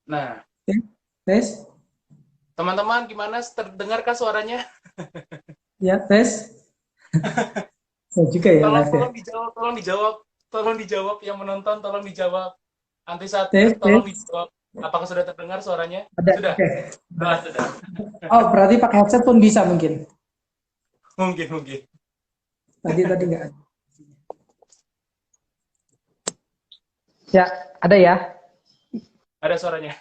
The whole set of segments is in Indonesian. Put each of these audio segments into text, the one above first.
Nah, Oke, tes, teman-teman gimana? Terdengarkah suaranya? ya tes. Saya juga ya Tolong, live ya. tolong dijawab, tolong dijawab, tolong dijawab yang menonton, tolong dijawab. Anti Tes, Satker, tolong tes. dijawab. Apakah sudah terdengar suaranya? Ada, Sudah. oke. Ah, sudah. Oh, berarti pakai headset pun bisa mungkin. Mungkin, mungkin. Tadi nggak ada. Ya, ada ya. Ada suaranya.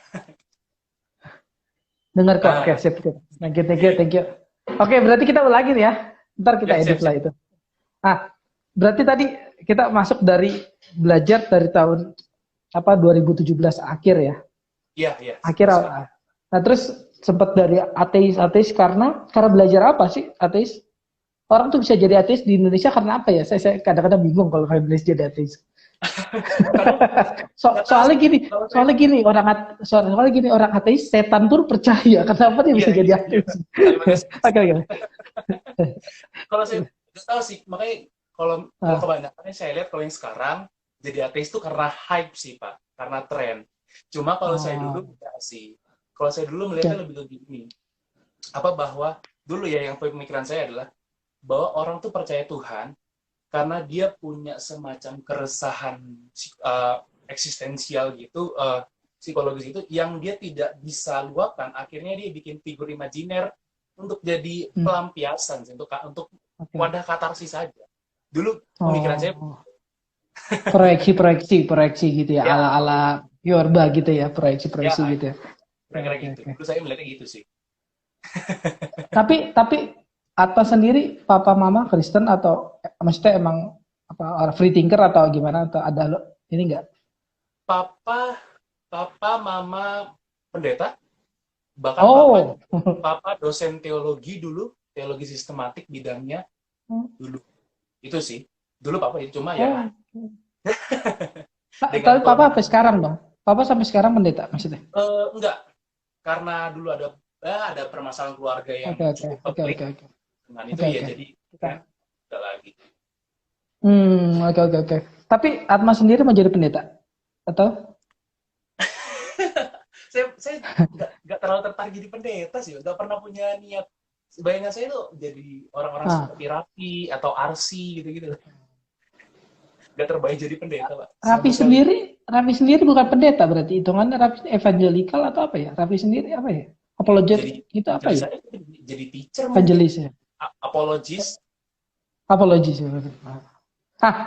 Dengar kok. Oke, Ah, sip, sip. Thank you, thank you, thank you. Oke, berarti kita ulangin ya. Ntar kita ya, edit siap, lah siap. itu. Ah, berarti tadi kita masuk dari belajar dari tahun apa 2017 akhir ya. Iya, iya, Akhir. betul sekali. Nah, terus sempat dari ateis karena belajar apa sih ateis? Orang tuh bisa jadi ateis di Indonesia karena apa ya? Saya kadang-kadang bingung kalau Indonesia jadi ateis. Karena nggak tahu Soalnya sih, gini, kalau saya, soalnya gini orang ateis setan pun percaya. Kenapa dia iya, bisa jadi iya, iya. ateis? Kalimatnya Oke, oke. kalau saya nggak tahu sih, makanya kalau kalau Ah, kebanyakan saya lihat kalau yang sekarang jadi ateis itu karena hype sih Pak, karena tren. Cuma kalau saya dulu oh, enggak sih. Kalau saya dulu melihatnya oke. lebih ke gini, apa bahwa dulu ya yang pemikiran saya adalah bahwa orang tuh percaya Tuhan karena dia punya semacam keresahan uh, eksistensial gitu, psikologis itu yang dia tidak bisa luapkan. Akhirnya dia bikin figur imajiner untuk jadi Hmm, pelampiasan, untuk oke. wadah katarsis saja. Dulu pemikiran saya Oh, proyeksi gitu ya, ya ala-ala Yorba gitu ya, ya proyeksi gitu ya. Oke, kira-kira oke, gitu. oke. Dulu saya melihatnya gitu sih. Tapi Atta sendiri papa mama Kristen atau maksudnya emang apa orang free thinker atau gimana atau ada lo ini enggak? Papa, papa, mama pendeta, bahkan Oh. papa dosen teologi dulu, teologi sistematik bidangnya dulu. Itu sih. Dulu papa itu cuma ya Oh. dengan Tapi papa sampai kondisi sekarang dong. Papa sampai sekarang pendeta maksudnya. enggak, karena dulu ada permasalahan keluarga yang Oke, oke, cukup oke, pelik oke, oke, dengan itu oke, ya, oke. jadi Kita. ya udah lagi. Oke, oke, oke. Tapi Atma sendiri mau jadi pendeta atau? Saya nggak terlalu tertarik jadi pendeta sih, nggak pernah punya niat. Bayangan saya tuh jadi orang-orang Ah, seperti Raffi atau Arsi gitu-gitu, nggak terbayang jadi pendeta Pak, sama Raffi sekali. sendiri, Raffi sendiri bukan pendeta berarti hitungannya Raffi evangelical atau apa ya? Raffi sendiri apa ya? Apologet Jadi gitu apa jadi ya? saya jadi teacher mungkin, Evangelis ya. apologis. Apologis ya.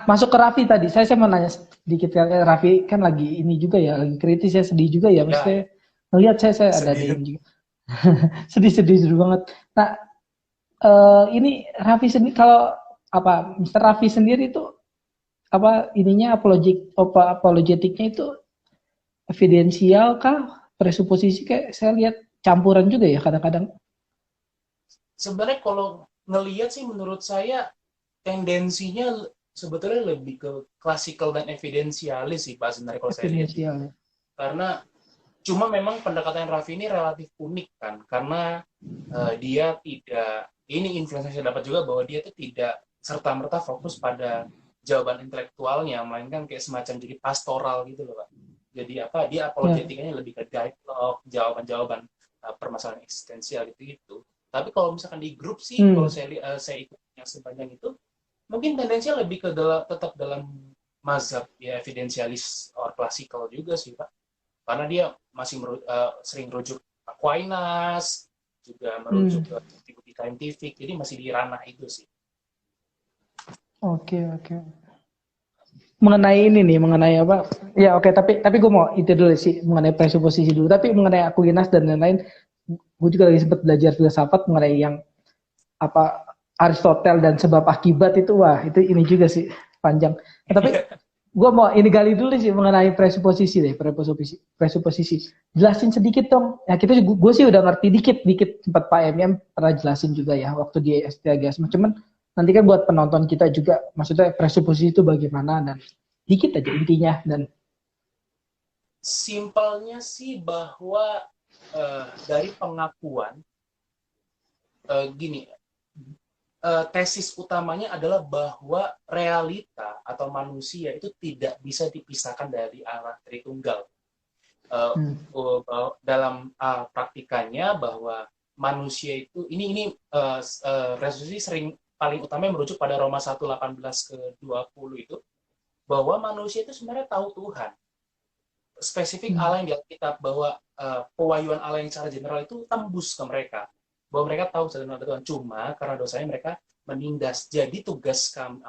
Masuk ke Raffi tadi. Saya mau nanya sedikit ya. Raffi kan lagi ini juga ya, lagi kritis ya, sedih juga ya. Ya, Maksudnya ya, melihat saya ada di sedih. ini juga. Sedih-sedih sedih banget. Nah, ini Raffi sendiri kalau apa Mister Raffi sendiri itu apa ininya apologetiknya itu evidensial kah presuposisi kayak saya lihat campuran juga ya kadang-kadang. Sebenarnya kalau ngelihat sih menurut saya tendensinya sebetulnya lebih ke klasikal dan evidensialis sih Pak, sebenarnya kalau saya lihat gitu. Evidensial ya. Karena cuma memang pendekatan Raffi ini relatif unik kan, karena dia tidak, ini influencer saya dapat juga bahwa dia itu tidak serta-merta fokus pada jawaban intelektualnya, melainkan kayak semacam jadi pastoral gitu loh Pak. Jadi apa, dia Ya. apologetikanya lebih ke dialog, jawaban-jawaban permasalahan eksistensial gitu. Tapi kalau misalkan di grup sih, kalau Hmm. saya ikut yang sepanjang itu, mungkin tendensinya lebih ke tetap dalam mazhab ya evidensialis or klasikal juga sih Pak, karena dia masih sering merujuk Aquinas, juga Hmm. merujuk ke bukti-bukti saintifik, jadi masih di ranah itu sih. Oke, oke. Mengenai ini nih, mengenai apa? Ya oke, tapi gue mau itu dulu sih mengenai presuposisi dulu. Tapi mengenai Aquinas dan lain-lain, gue juga lagi sempat belajar filsafat mengenai yang apa Aristotel dan sebab akibat itu wah itu ini juga sih panjang. Tapi gue mau ini gali dulu sih mengenai presuposisi deh, presuposisi. Jelasin sedikit dong. Ya kita gue sih udah ngerti dikit tempat Pak MM pernah jelasin juga ya waktu di STGS. Cuman nanti kan buat penonton kita juga maksudnya presuposisi itu bagaimana dan dikit aja intinya dan Simpelnya sih bahwa dari pengakuan, gini, tesis utamanya adalah bahwa realita atau manusia itu tidak bisa dipisahkan dari arah Tritunggal. dalam praktikanya bahwa manusia itu ini resolusi sering paling utamanya merujuk pada Roma 1:18-20 itu, bahwa manusia itu sebenarnya tahu Tuhan. Spesifik Allah yang di Alkitab, bahwa pewahyuan Allah yang secara general itu tembus ke mereka, bahwa mereka tahu sebenarnya Tuhan, cuma karena dosanya mereka menindas. Jadi tugas kami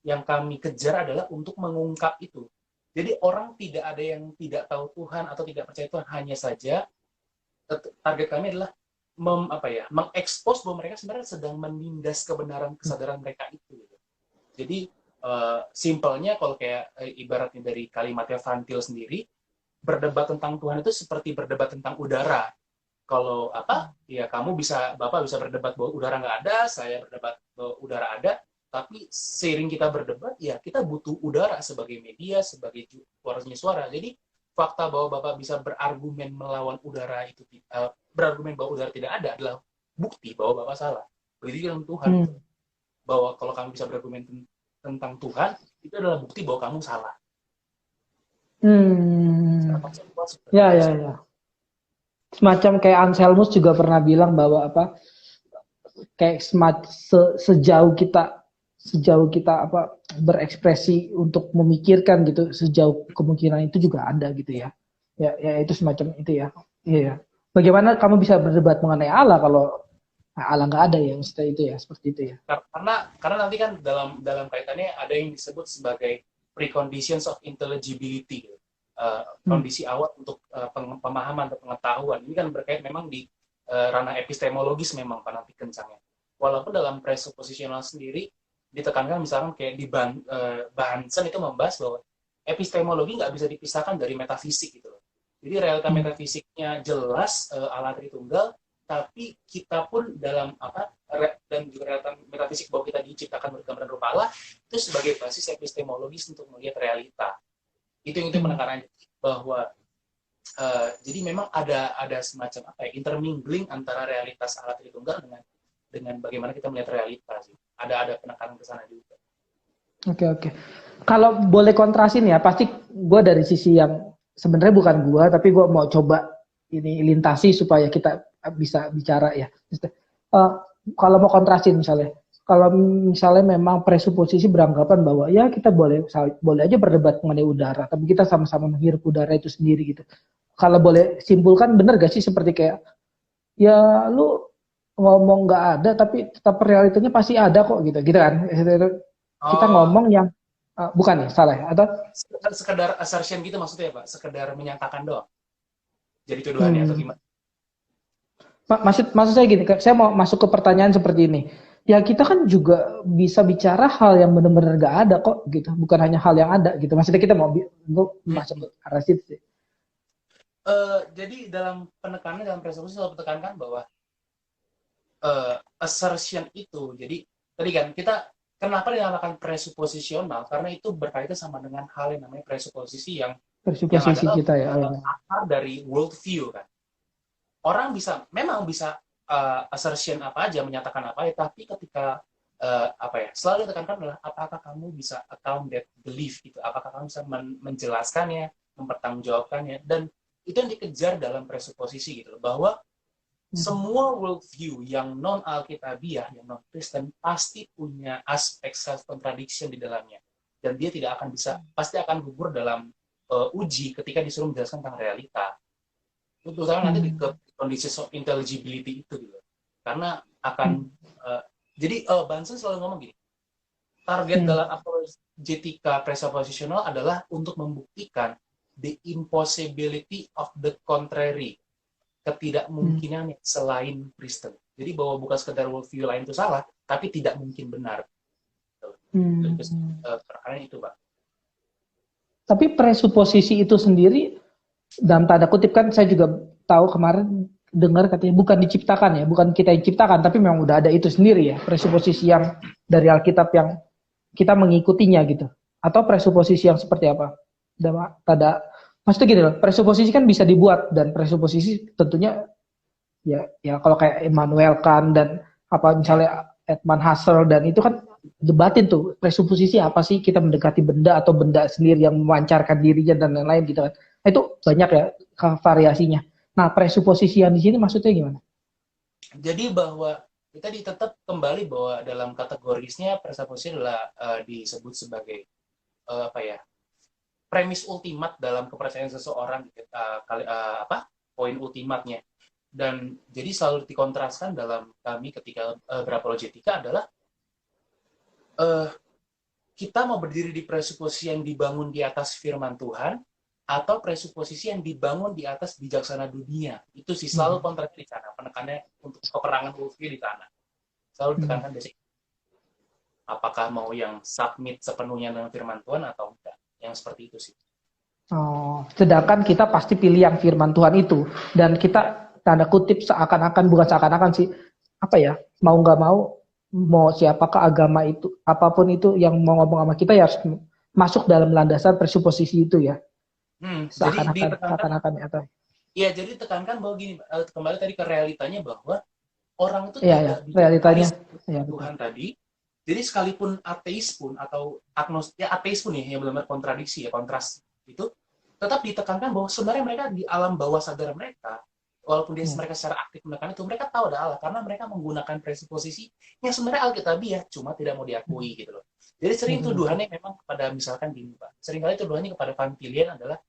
yang kami kejar adalah untuk mengungkap itu. Jadi orang tidak ada yang tidak tahu Tuhan atau tidak percaya Tuhan, hanya saja target kami adalah mengekspos bahwa mereka sebenarnya sedang menindas kebenaran kesadaran mereka itu. Jadi simpelnya kalau kayak ibaratnya dari kalimatnya Van Til sendiri, berdebat tentang Tuhan itu seperti berdebat tentang udara. Kalau Bapak bisa berdebat bahwa udara nggak ada, saya berdebat bahwa udara ada, tapi seiring kita berdebat, ya kita butuh udara sebagai media, sebagai suara. Jadi fakta bahwa Bapak bisa berargumen melawan udara itu, berargumen bahwa udara tidak ada adalah bukti bahwa Bapak salah. Begitu dengan Tuhan, bahwa kalau kami bisa berargumen tentang Tuhan, itu adalah bukti bahwa kamu salah. Ya. Semacam kayak Anselmus juga pernah bilang bahwa kayak sejauh kita berekspresi untuk memikirkan gitu, sejauh kemungkinan itu juga ada gitu ya. Ya itu semacam itu ya. Iya. Bagaimana kamu bisa berdebat mengenai Allah kalau Allah nggak ada ya, itu ya, seperti itu ya. Karena nanti kan dalam kaitannya ada yang disebut sebagai preconditions of intelligibility, kondisi awal untuk pemahaman atau pengetahuan. Ini kan berkait memang di ranah epistemologis memang nanti kencangnya. Walaupun dalam presuppositional sendiri ditekankan, misalkan kayak di Bahnsen itu membahas bahwa epistemologi nggak bisa dipisahkan dari metafisik gitu loh. Jadi realita metafisiknya jelas Allah Tritunggal, tapi kita pun dalam dan juga realita metafisik bahwa kita diciptakan bergambaran rupa Allah itu sebagai basis epistemologis untuk melihat realita. Itu yang menekankan bahwa jadi memang ada semacam intermingling antara realitas Allah Tritunggal dengan bagaimana kita melihat realita sih. Ada penekanan ke sana juga. Oke. Kalau boleh kontrasin ya, pasti gue dari sisi yang sebenarnya bukan gue, tapi gue mau coba ini lintasi supaya kita bisa bicara ya. Kalau mau kontrasin misalnya, kalau misalnya memang presuposisi beranggapan bahwa ya kita boleh aja berdebat mengenai udara, tapi kita sama-sama menghirup udara itu sendiri gitu. Kalau boleh simpulkan, benar gak sih seperti kayak ya lu ngomong nggak ada, tapi tetap realitanya pasti ada kok gitu kan? Kita ngomong yang bukan ya, salah ya? Atau sekedar assertion gitu maksudnya ya Pak? Sekedar menyatakan doang. Jadi tuduhannya atau gimana? Maksud saya gini, saya mau masuk ke pertanyaan seperti ini. Ya kita kan juga bisa bicara hal yang benar-benar gak ada kok gitu, bukan hanya hal yang ada gitu. Maksudnya kita mau masuk ke arah situ sih. Jadi dalam penekanan, dalam presuposisi selalu tekankan bahwa assertion itu, jadi tadi kan kita kenapa dinamakan presuposisional, karena itu berkaitan sama dengan hal yang namanya presuposisi yang adalah kita ya. Akar dari worldview kan. Orang memang bisa assertion apa aja, menyatakan apa ya, tapi ketika selalu ditekankan adalah apakah kamu bisa account that belief gitu, apakah kamu bisa menjelaskannya, mempertanggungjawabkannya, dan itu yang dikejar dalam presuposisi gitu, bahwa semua worldview yang non Alkitabiah, yang non Kristen pasti punya aspek self contradiction di dalamnya, dan dia tidak akan pasti akan gugur dalam uji ketika disuruh menjelaskan tentang realita. Terutama nanti ke kondisi of intelligibility itu gitu. Karena akan jadi Bahnsen selalu ngomong gini, target dalam apologetika presuppositional adalah untuk membuktikan the impossibility of the contrary, ketidakmungkinan selain Kristen. Jadi bahwa bukan sekedar worldview lain itu salah, tapi tidak mungkin benar. Karena itu Pak. Tapi presuposisi itu sendiri, dalam tanda kutip kan saya juga tahu kemarin dengar katanya bukan diciptakan ya, bukan kita yang ciptakan, tapi memang udah ada itu sendiri ya, presuposisi yang dari Alkitab yang kita mengikutinya gitu. Atau presuposisi yang seperti apa? Maksudnya gini loh, presuposisi kan bisa dibuat, dan presuposisi tentunya ya kalau kayak Immanuel Kant dan misalnya Edmund Husserl, dan itu kan debatin tuh presuposisi apa sih, kita mendekati benda atau benda sendiri yang memancarkan dirinya dan lain-lain gitu kan. Nah, itu banyak ya variasinya. Nah, presuposisi yang di sini maksudnya gimana? Jadi bahwa kita tetap kembali bahwa dalam kategorisnya presuposisi adalah disebut sebagai apa ya, premis ultimat dalam kepercayaan seseorang, poin ultimatnya. Dan jadi selalu dikontraskan dalam kami ketika berapologetika adalah kita mau berdiri di presuposisi yang dibangun di atas firman Tuhan atau presuposisi yang dibangun di atas bijaksana dunia. Itu sih selalu kontrak di sana, penekannya untuk peperangan ulfi di sana. Selalu ditekankan basic. Apakah mau yang submit sepenuhnya dengan firman Tuhan atau enggak. Yang seperti itu sih. Oh, sedangkan kita pasti pilih yang firman Tuhan itu. Dan kita tanda kutip seakan-akan, bukan seakan-akan sih, apa ya, mau nggak mau siapakah agama itu, apapun itu yang mau ngomong sama kita ya harus masuk dalam landasan presuposisi itu ya. Seakan-akan atau iya, jadi tekankan bahwa gini, kembali tadi ke realitanya bahwa orang itu tidak realitanya Tuhan tadi. Jadi sekalipun ateis pun atau ateis pun ya yang benar-benar kontradiksi ya, kontras itu tetap ditekankan bahwa sebenarnya mereka di alam bawah sadar mereka, walaupun mereka secara aktif menekan itu, mereka tahu ada Allah karena mereka menggunakan presuposisi yang sebenarnya alkitabiah cuma tidak mau diakui gitu loh. Jadi sering tuduhannya memang kepada misalkan gini Pak, seringkali tuduhannya kepada Van Tillian adalah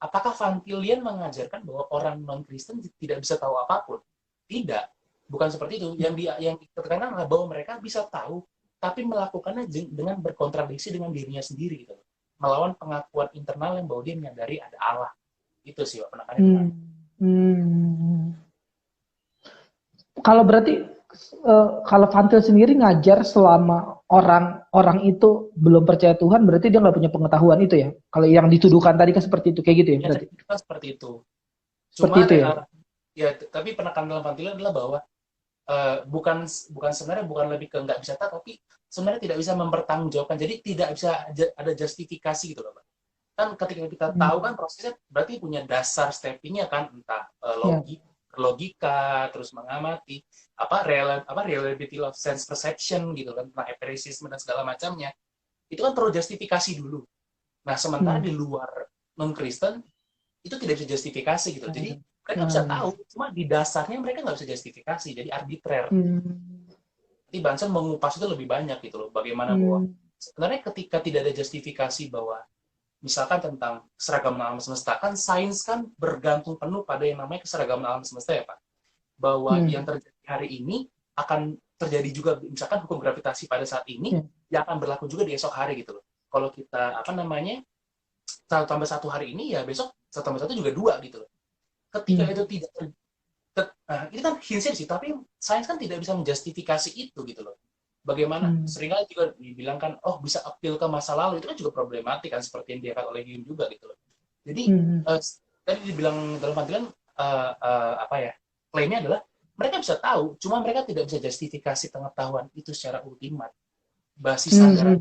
apakah Van Tillian mengajarkan bahwa orang non-Kristen tidak bisa tahu apapun? Tidak, bukan seperti itu. Yang ditekankan adalah bahwa mereka bisa tahu, tapi melakukannya dengan berkontradiksi dengan dirinya sendiri gitu, melawan pengakuan internal yang bahwa dia menyadari ada Allah. Itu sih Pak penekanannya. Kalau berarti kalau Van Til sendiri ngajar selama orang itu belum percaya Tuhan, berarti dia nggak punya pengetahuan itu ya? Kalau yang dituduhkan tadi kan seperti itu, kayak gitu ya? Berarti kan seperti itu. Seperti itu ya? Ya, tapi penekanan dalam Van Til adalah bahwa bukan sebenarnya bukan lebih ke nggak bisa tahu, tapi sebenarnya tidak bisa mempertanggungjawabkan. Jadi tidak bisa ada justifikasi gitu loh Pak. Kan ketika kita tahu kan prosesnya berarti punya dasar steppingnya kan, entah logika, terus mengamati reliability of sense perception gitu kan, tentang empiricisme dan segala macamnya. Itu kan perlu justifikasi dulu. Nah, sementara di luar non-Kristen itu tidak bisa justifikasi gitu. Jadi mereka bisa tahu, cuma di dasarnya mereka nggak bisa justifikasi, jadi arbitrer. Jadi Bunsen mengupas itu lebih banyak gitu loh, bagaimana bahwa sebenarnya ketika tidak ada justifikasi bahwa misalkan tentang keseragaman alam semesta, kan sains kan bergantung penuh pada yang namanya keseragaman alam semesta ya Pak. Bahwa yang terjadi hari ini akan terjadi juga, misalkan hukum gravitasi pada saat ini, yang akan berlaku juga di esok hari gitu loh. Kalau kita, 1 tambah 1 hari ini, ya besok 1 tambah 1 juga 2 gitu loh. Ketika itu tidak, ini kan hints sih, tapi sains kan tidak bisa menjustifikasi itu gitu loh. Bagaimana seringkali juga dibilang kan, bisa appeal ke masa lalu, itu kan juga problematik kan, seperti yang diangkat oleh Hume juga gitu loh. Jadi tadi dibilang dalam panggilan klaimnya adalah mereka bisa tahu, cuma mereka tidak bisa justifikasi pengetahuan itu secara ultimat. Basis sadar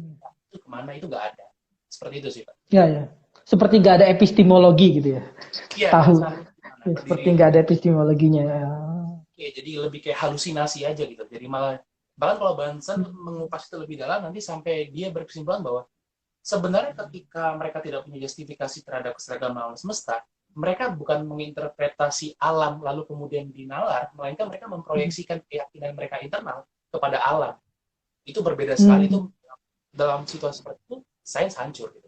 itu kemana, itu nggak ada. Seperti itu sih Pak. Ya. Seperti nggak ada epistemologi gitu ya. Iya, tahu. Seperti nggak ada epistemologinya. Oke, jadi lebih kayak halusinasi aja gitu. Jadi malah bahkan kalau Bunsen mengupas itu lebih dalam, nanti sampai dia berkesimpulan bahwa sebenarnya ketika mereka tidak punya justifikasi terhadap keseragaman alam semesta, mereka bukan menginterpretasi alam lalu kemudian dinalar, melainkan mereka memproyeksikan keyakinan mereka internal kepada alam. Itu berbeda sekali. Itu dalam situasi seperti itu, sains hancur gitu.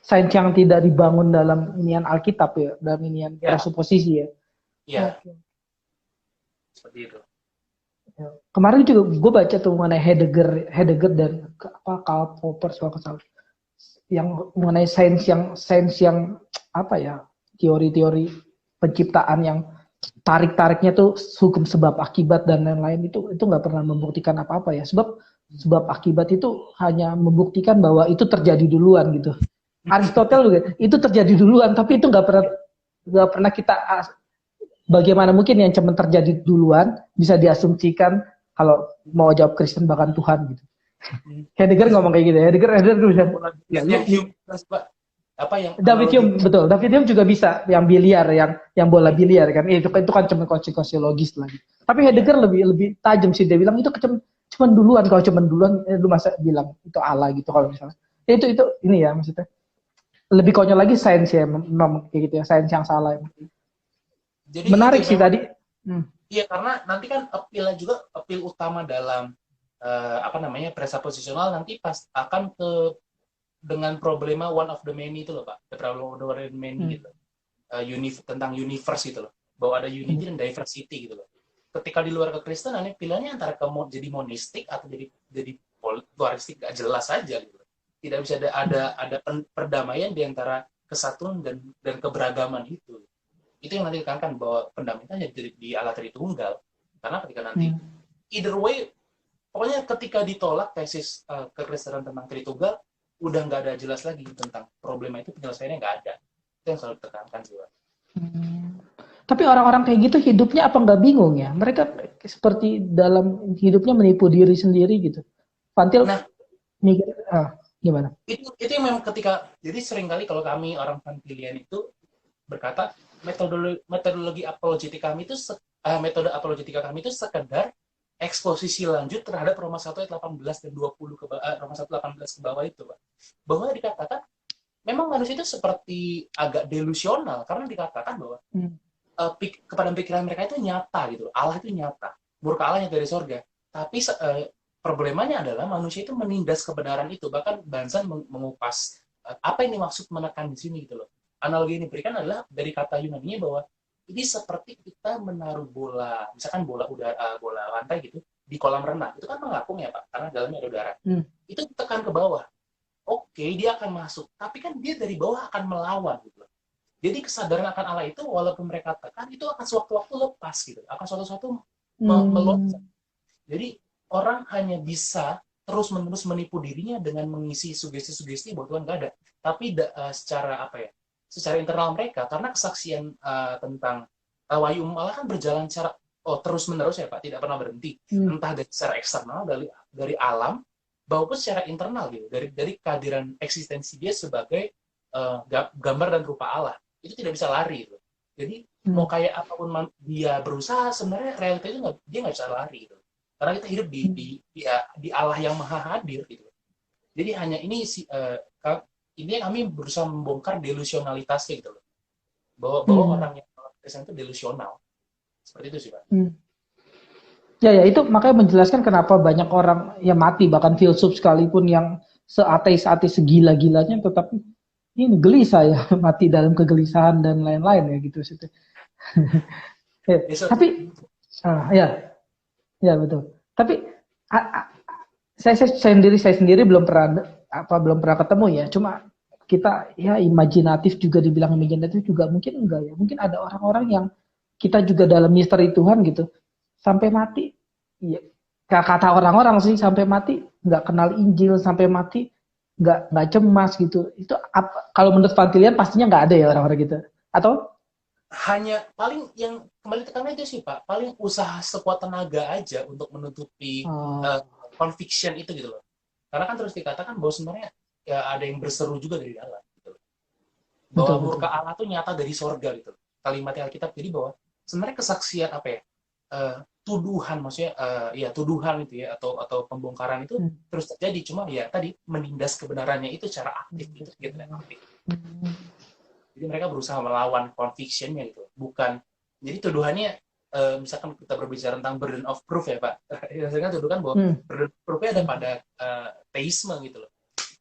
Sains yang tidak dibangun dalam inian Alkitab ya, dalam inian presuposisi ya. Iya. Seperti itu. Kemarin juga gue baca tuh mengenai Heidegger dan Karl Popper yang mengenai sains yang teori-teori penciptaan yang tarik-tariknya tuh hukum sebab akibat dan lain-lain, itu nggak pernah membuktikan apa-apa ya, sebab akibat itu hanya membuktikan bahwa itu terjadi duluan gitu. Aristoteles juga itu terjadi duluan, tapi itu nggak pernah kita, bagaimana mungkin yang cuma terjadi duluan bisa diasumsikan kalau mau jawab Kristen bahkan Tuhan gitu. Heidegger ngomong kayak gitu ya. Heidegger David Hume, betul. David Hume juga bisa yang biliar, yang bola biliar kan. Itu kan cuma konsekuensi logis lagi. Tapi Heidegger lebih tajam sih, dia bilang itu cuma duluan. Kalau cuma duluan lu masa bilang itu Allah gitu kalau misalnya. Itu ini ya maksudnya. lebih konyol lagi sains ya, memang kayak gitu ya, sains yang salah. Jadi Menarik itu sih memang, tadi. Hmm. iya karena nanti kan appeal juga, appeal utama dalam apa namanya presuppositional nanti pas akan ke dengan problema one of the many itu loh Pak, the problem of the one of the many Hmm. gitu. Tentang universe gitu loh, bahwa ada unity dan diversity gitu loh. Ketika di luar kekristenan pilihannya antara jadi monistik atau jadi pluralistik, gak jelas aja gitu. Tidak bisa ada perdamaian di antara kesatuan dan keberagaman itu. Itu yang nanti ditekankan bahwa pendamaian di Allah Tritunggal. Karena ketika nanti either way, pokoknya ketika ditolak tesis kekristenan tentang Tritunggal, udah nggak ada jelas lagi tentang problema itu, penyelesaiannya nggak ada. Itu yang selalu ditekankan sih Pak. Tapi orang-orang kayak gitu hidupnya apa nggak bingung ya? Mereka seperti dalam hidupnya menipu diri sendiri gitu. Fantil Nah, mikir, gimana? itu yang memang ketika, jadi seringkali kalau kami orang Pantilian itu berkata metodologi apologetika kami itu metode apologetika kami itu sekedar eksposisi lanjut terhadap Roma 1 ayat 18 dan 20 ke Roma 1 18 ke bawah itu, Pak. Bahwa dikatakan memang manusia itu seperti agak delusional karena dikatakan bahwa kepada pikiran mereka itu nyata gitu. Allah itu nyata. Murka Allah nyata dari sorga. Tapi problemanya adalah manusia itu menindas kebenaran itu. Bahkan Bansan mengupas apa yang dimaksud menekan di sini gitu loh. Analogi yang diberikan adalah dari kata Yunani bahwa ini seperti kita menaruh bola, misalkan bola udara, bola lantai gitu di kolam renang. Itu kan mengapung ya Pak, karena dalamnya ada udara. Itu tekan ke bawah. Oke, dia akan masuk, tapi kan dia dari bawah akan melawan gitu. Jadi kesadaran akan Allah itu walaupun mereka tekan itu akan sewaktu-waktu lepas gitu, akan suatu-suatu meloncat. Jadi orang hanya bisa terus-menerus menipu dirinya dengan mengisi sugesti-sugesti bahwa Tuhan gak ada. Tapi secara apa ya? Secara internal mereka, karena kesaksian tentang wahyu Allah kan berjalan secara terus-menerus ya Pak, tidak pernah berhenti. Entah dari secara eksternal dari alam maupun secara internal gitu, dari kehadiran eksistensi dia sebagai gambar dan rupa Allah. Itu tidak bisa lari gitu. Jadi mau kayak apapun dia berusaha, sebenarnya realita itu dia nggak bisa lari gitu. Karena kita hidup di Allah yang maha hadir gitu. Jadi hanya ini ini kami berusaha membongkar delusionalitasnya gitu loh. Bahwa orang yang Kristen itu delusional. Seperti itu sih Pak. Ya itu makanya menjelaskan kenapa banyak orang yang mati, bahkan filsuf sekalipun yang seateis-ateis segila-gilanya tetap ini gelisah ya, mati dalam kegelisahan dan lain-lain ya gitu situ. Tapi ya betul. Tapi saya sendiri belum pernah ketemu ya. Cuma kita ya imajinatif juga, dibilang imajinatif juga mungkin enggak ya. Mungkin ada orang-orang yang kita juga dalam misteri Tuhan gitu sampai mati. Ya, kata orang-orang sih sampai mati nggak kenal Injil, sampai mati nggak cemas gitu. Itu kalau menurut Pantilian pastinya nggak ada ya orang-orang gitu. Atau hanya paling yang kembali tekannya itu sih Pak, paling usaha sekuat tenaga aja untuk menutupi conviction itu gitu loh. Karena kan terus dikatakan bahwa sebenarnya ya ada yang berseru juga dari dalam gitu loh. Bahwa murka Allah tuh nyata dari sorga gitu. Kalimat Alkitab jadi bahwa sebenarnya kesaksian apa ya? Tuduhan maksudnya tuduhan itu ya atau pembongkaran itu terus terjadi, cuma ya tadi menindas kebenarannya itu secara aktif gitu aktif. Jadi mereka berusaha melawan convictionnya gitu, bukan jadi tuduhannya misalkan kita berbicara tentang burden of proof ya Pak, biasanya tuduhan bahwa burden of proof-nya ada pada teisme gitu loh.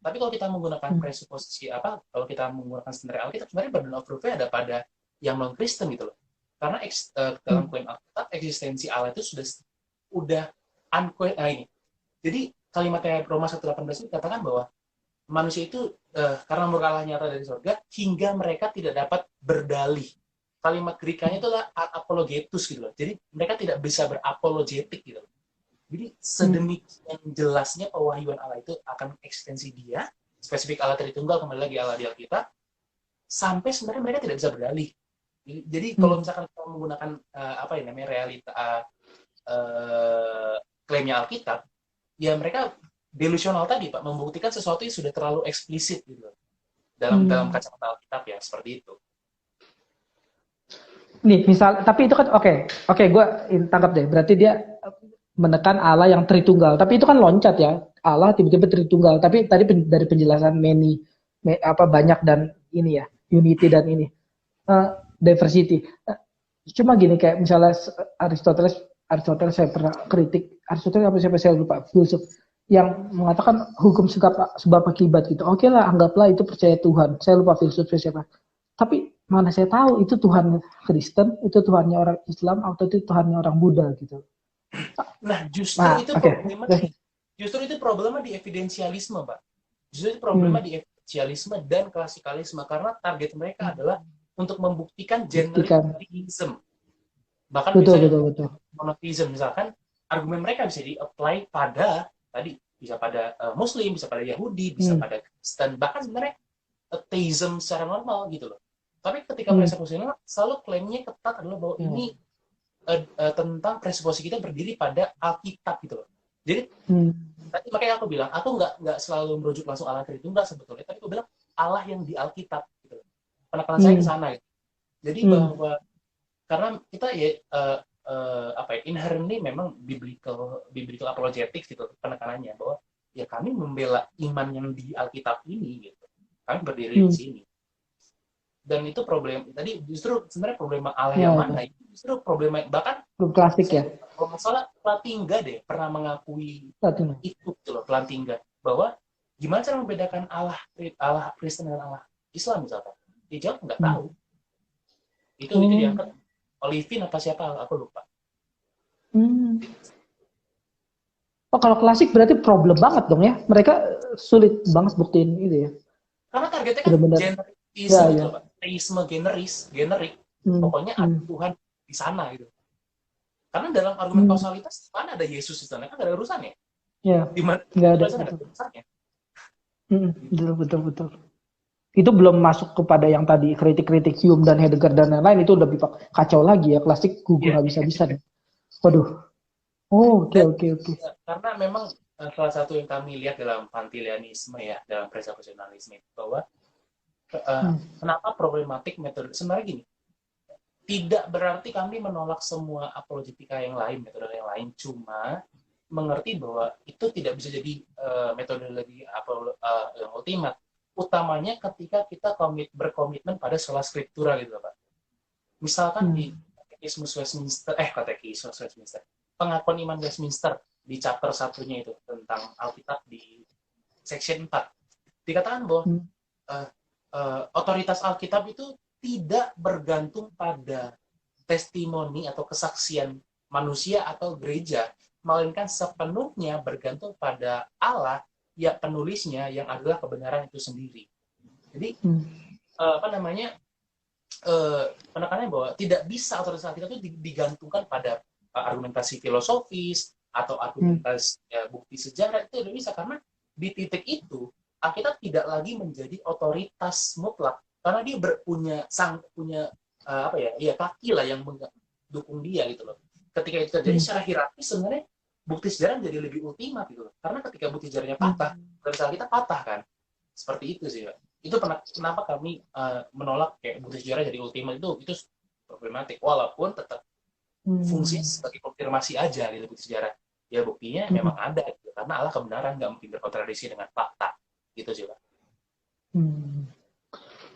Tapi kalau kita menggunakan presuposisi kalau kita menggunakan standar Alkitab, sebenarnya burden of proof-nya ada pada yang non Kristen gitu loh. Karena dalam klaim Alkitab eksistensi Allah itu udah ini. Jadi kalimatnya Roma 1:18 itu katakan bahwa manusia itu karena murka Allah nyata dari surga hingga mereka tidak dapat berdalih. Kalimat Grekanya itu adalah apologetus gitu loh. Jadi mereka tidak bisa berapologetik gitu loh. Jadi sedemikian jelasnya pewahyuan Allah itu akan eksistensi dia, spesifik Allah Tritunggal, kembali lagi Allah di Alkitab, sampai sebenarnya mereka tidak bisa berdalih. Jadi kalau misalkan kita menggunakan realita klaimnya Alkitab, ya mereka delusional tadi Pak, membuktikan sesuatu yang sudah terlalu eksplisit gitu dalam kacamata Alkitab ya, seperti itu. Nih misal, tapi itu kan oke, gue tangkap deh. Berarti dia menekan Allah yang Tritunggal, tapi itu kan loncat ya, Allah tiba-tiba Tritunggal. Tapi tadi dari penjelasan Manny banyak dan ini ya, unity dan ini diversity. Cuma gini kayak misalnya Aristoteles Aristoteles saya pernah kritik Aristoteles apa siapa saya lupa filsuf yang mengatakan hukum sebab akibat gitu. Oke lah, anggaplah itu percaya Tuhan. Saya lupa filsuf siapa. Tapi mana saya tahu itu Tuhan Kristen, itu Tuhannya orang Islam, atau itu Tuhannya orang Buddha gitu. Nah, justru itu problema di evidensialisme, Pak. Justru itu problema di evidensialisme dan klasikalisme karena target mereka adalah untuk membuktikan genericalism. Bahkan betul. monotheism misalkan argumen mereka bisa di-apply pada tadi bisa pada Muslim, bisa pada Yahudi, bisa pada Kristen, bahkan sebenarnya atheism secara normal gitu loh. Tapi ketika presuposisional selalu klaimnya ketat adalah bahwa ini tentang presuposi kita berdiri pada Alkitab gitu loh. Jadi makanya aku bilang aku nggak selalu merujuk langsung Allah Tritunggal sebetulnya, tapi aku bilang Allah yang di Alkitab gitu loh. Penekanan saya ke sana gitu. Jadi bahwa karena kita ya inherently memang biblical apologetics gitu penekanannya bahwa ya kami membela iman yang di Alkitab ini gitu. Kami berdiri di sini. Dan itu problem tadi justru sebenarnya problema Allah yang mana itu justru problema bahkan klasik ya. Kalau masalah Plantinga deh pernah mengakui itu gitu loh Plantinga bahwa gimana cara membedakan Allah Kristen dan Allah Islam misalkan. Dia jawab nggak tahu. Itu diangkat Olivin apa siapa aku lupa. Oh, kalau klasik berarti problem banget dong ya. Mereka sulit banget buktiin itu ya. Karena targetnya kan generisme gitu Pak. Teisme generik. Pokoknya ada Tuhan di sana gitu. Karena dalam argumen kausalitas mana ada Yesus di sana kan gak ada urusannya. Iya. Di mana ada urusannya. Betul. Itu belum masuk kepada yang tadi kritik-kritik Hume dan Heidegger dan lain-lain, itu lebih kacau lagi ya, klasik gugur nggak bisa deh. Waduh. Oke. Karena memang salah satu yang kami lihat dalam Pantilianisme ya, dalam presuposisionalisme itu bahwa kenapa problematik metode sebenarnya gini. Tidak berarti kami menolak semua apologetika yang lain, metode yang lain, cuma mengerti bahwa itu tidak bisa jadi metodologi yang ultimat. Utamanya ketika kita berkomitmen pada sola scriptura gitu Pak. Misalkan di Katekismus Westminster, pengakuan iman Westminster di chapter 1-nya itu tentang Alkitab di section 4 dikatakan bahwa otoritas Alkitab itu tidak bergantung pada testimoni atau kesaksian manusia atau gereja, melainkan sepenuhnya bergantung pada Allah ya penulisnya yang adalah kebenaran itu sendiri. Jadi penekanannya bahwa tidak bisa otoritas Alkitab itu digantungkan pada argumentasi filosofis atau argumentasi bukti sejarah, itu tidak bisa karena di titik itu Alkitab tidak lagi menjadi otoritas mutlak karena dia punya kaki lah yang mendukung dia gitu loh. Ketika itu terjadi secara hierarkis sebenarnya bukti sejarah jadi lebih ultimat gitu loh. Karena ketika bukti sejarahnya patah, misalnya kita patah kan. Seperti itu sih, Pak. Itu kenapa kami menolak kayak bukti sejarah jadi ultimat itu problematik. Walaupun tetap fungsinya sebagai konfirmasi aja gitu bukti sejarah. Ya buktinya memang ada gitu. Karena Allah kebenaran nggak mungkin berkontradiksi dengan fakta. Gitu sih, Pak.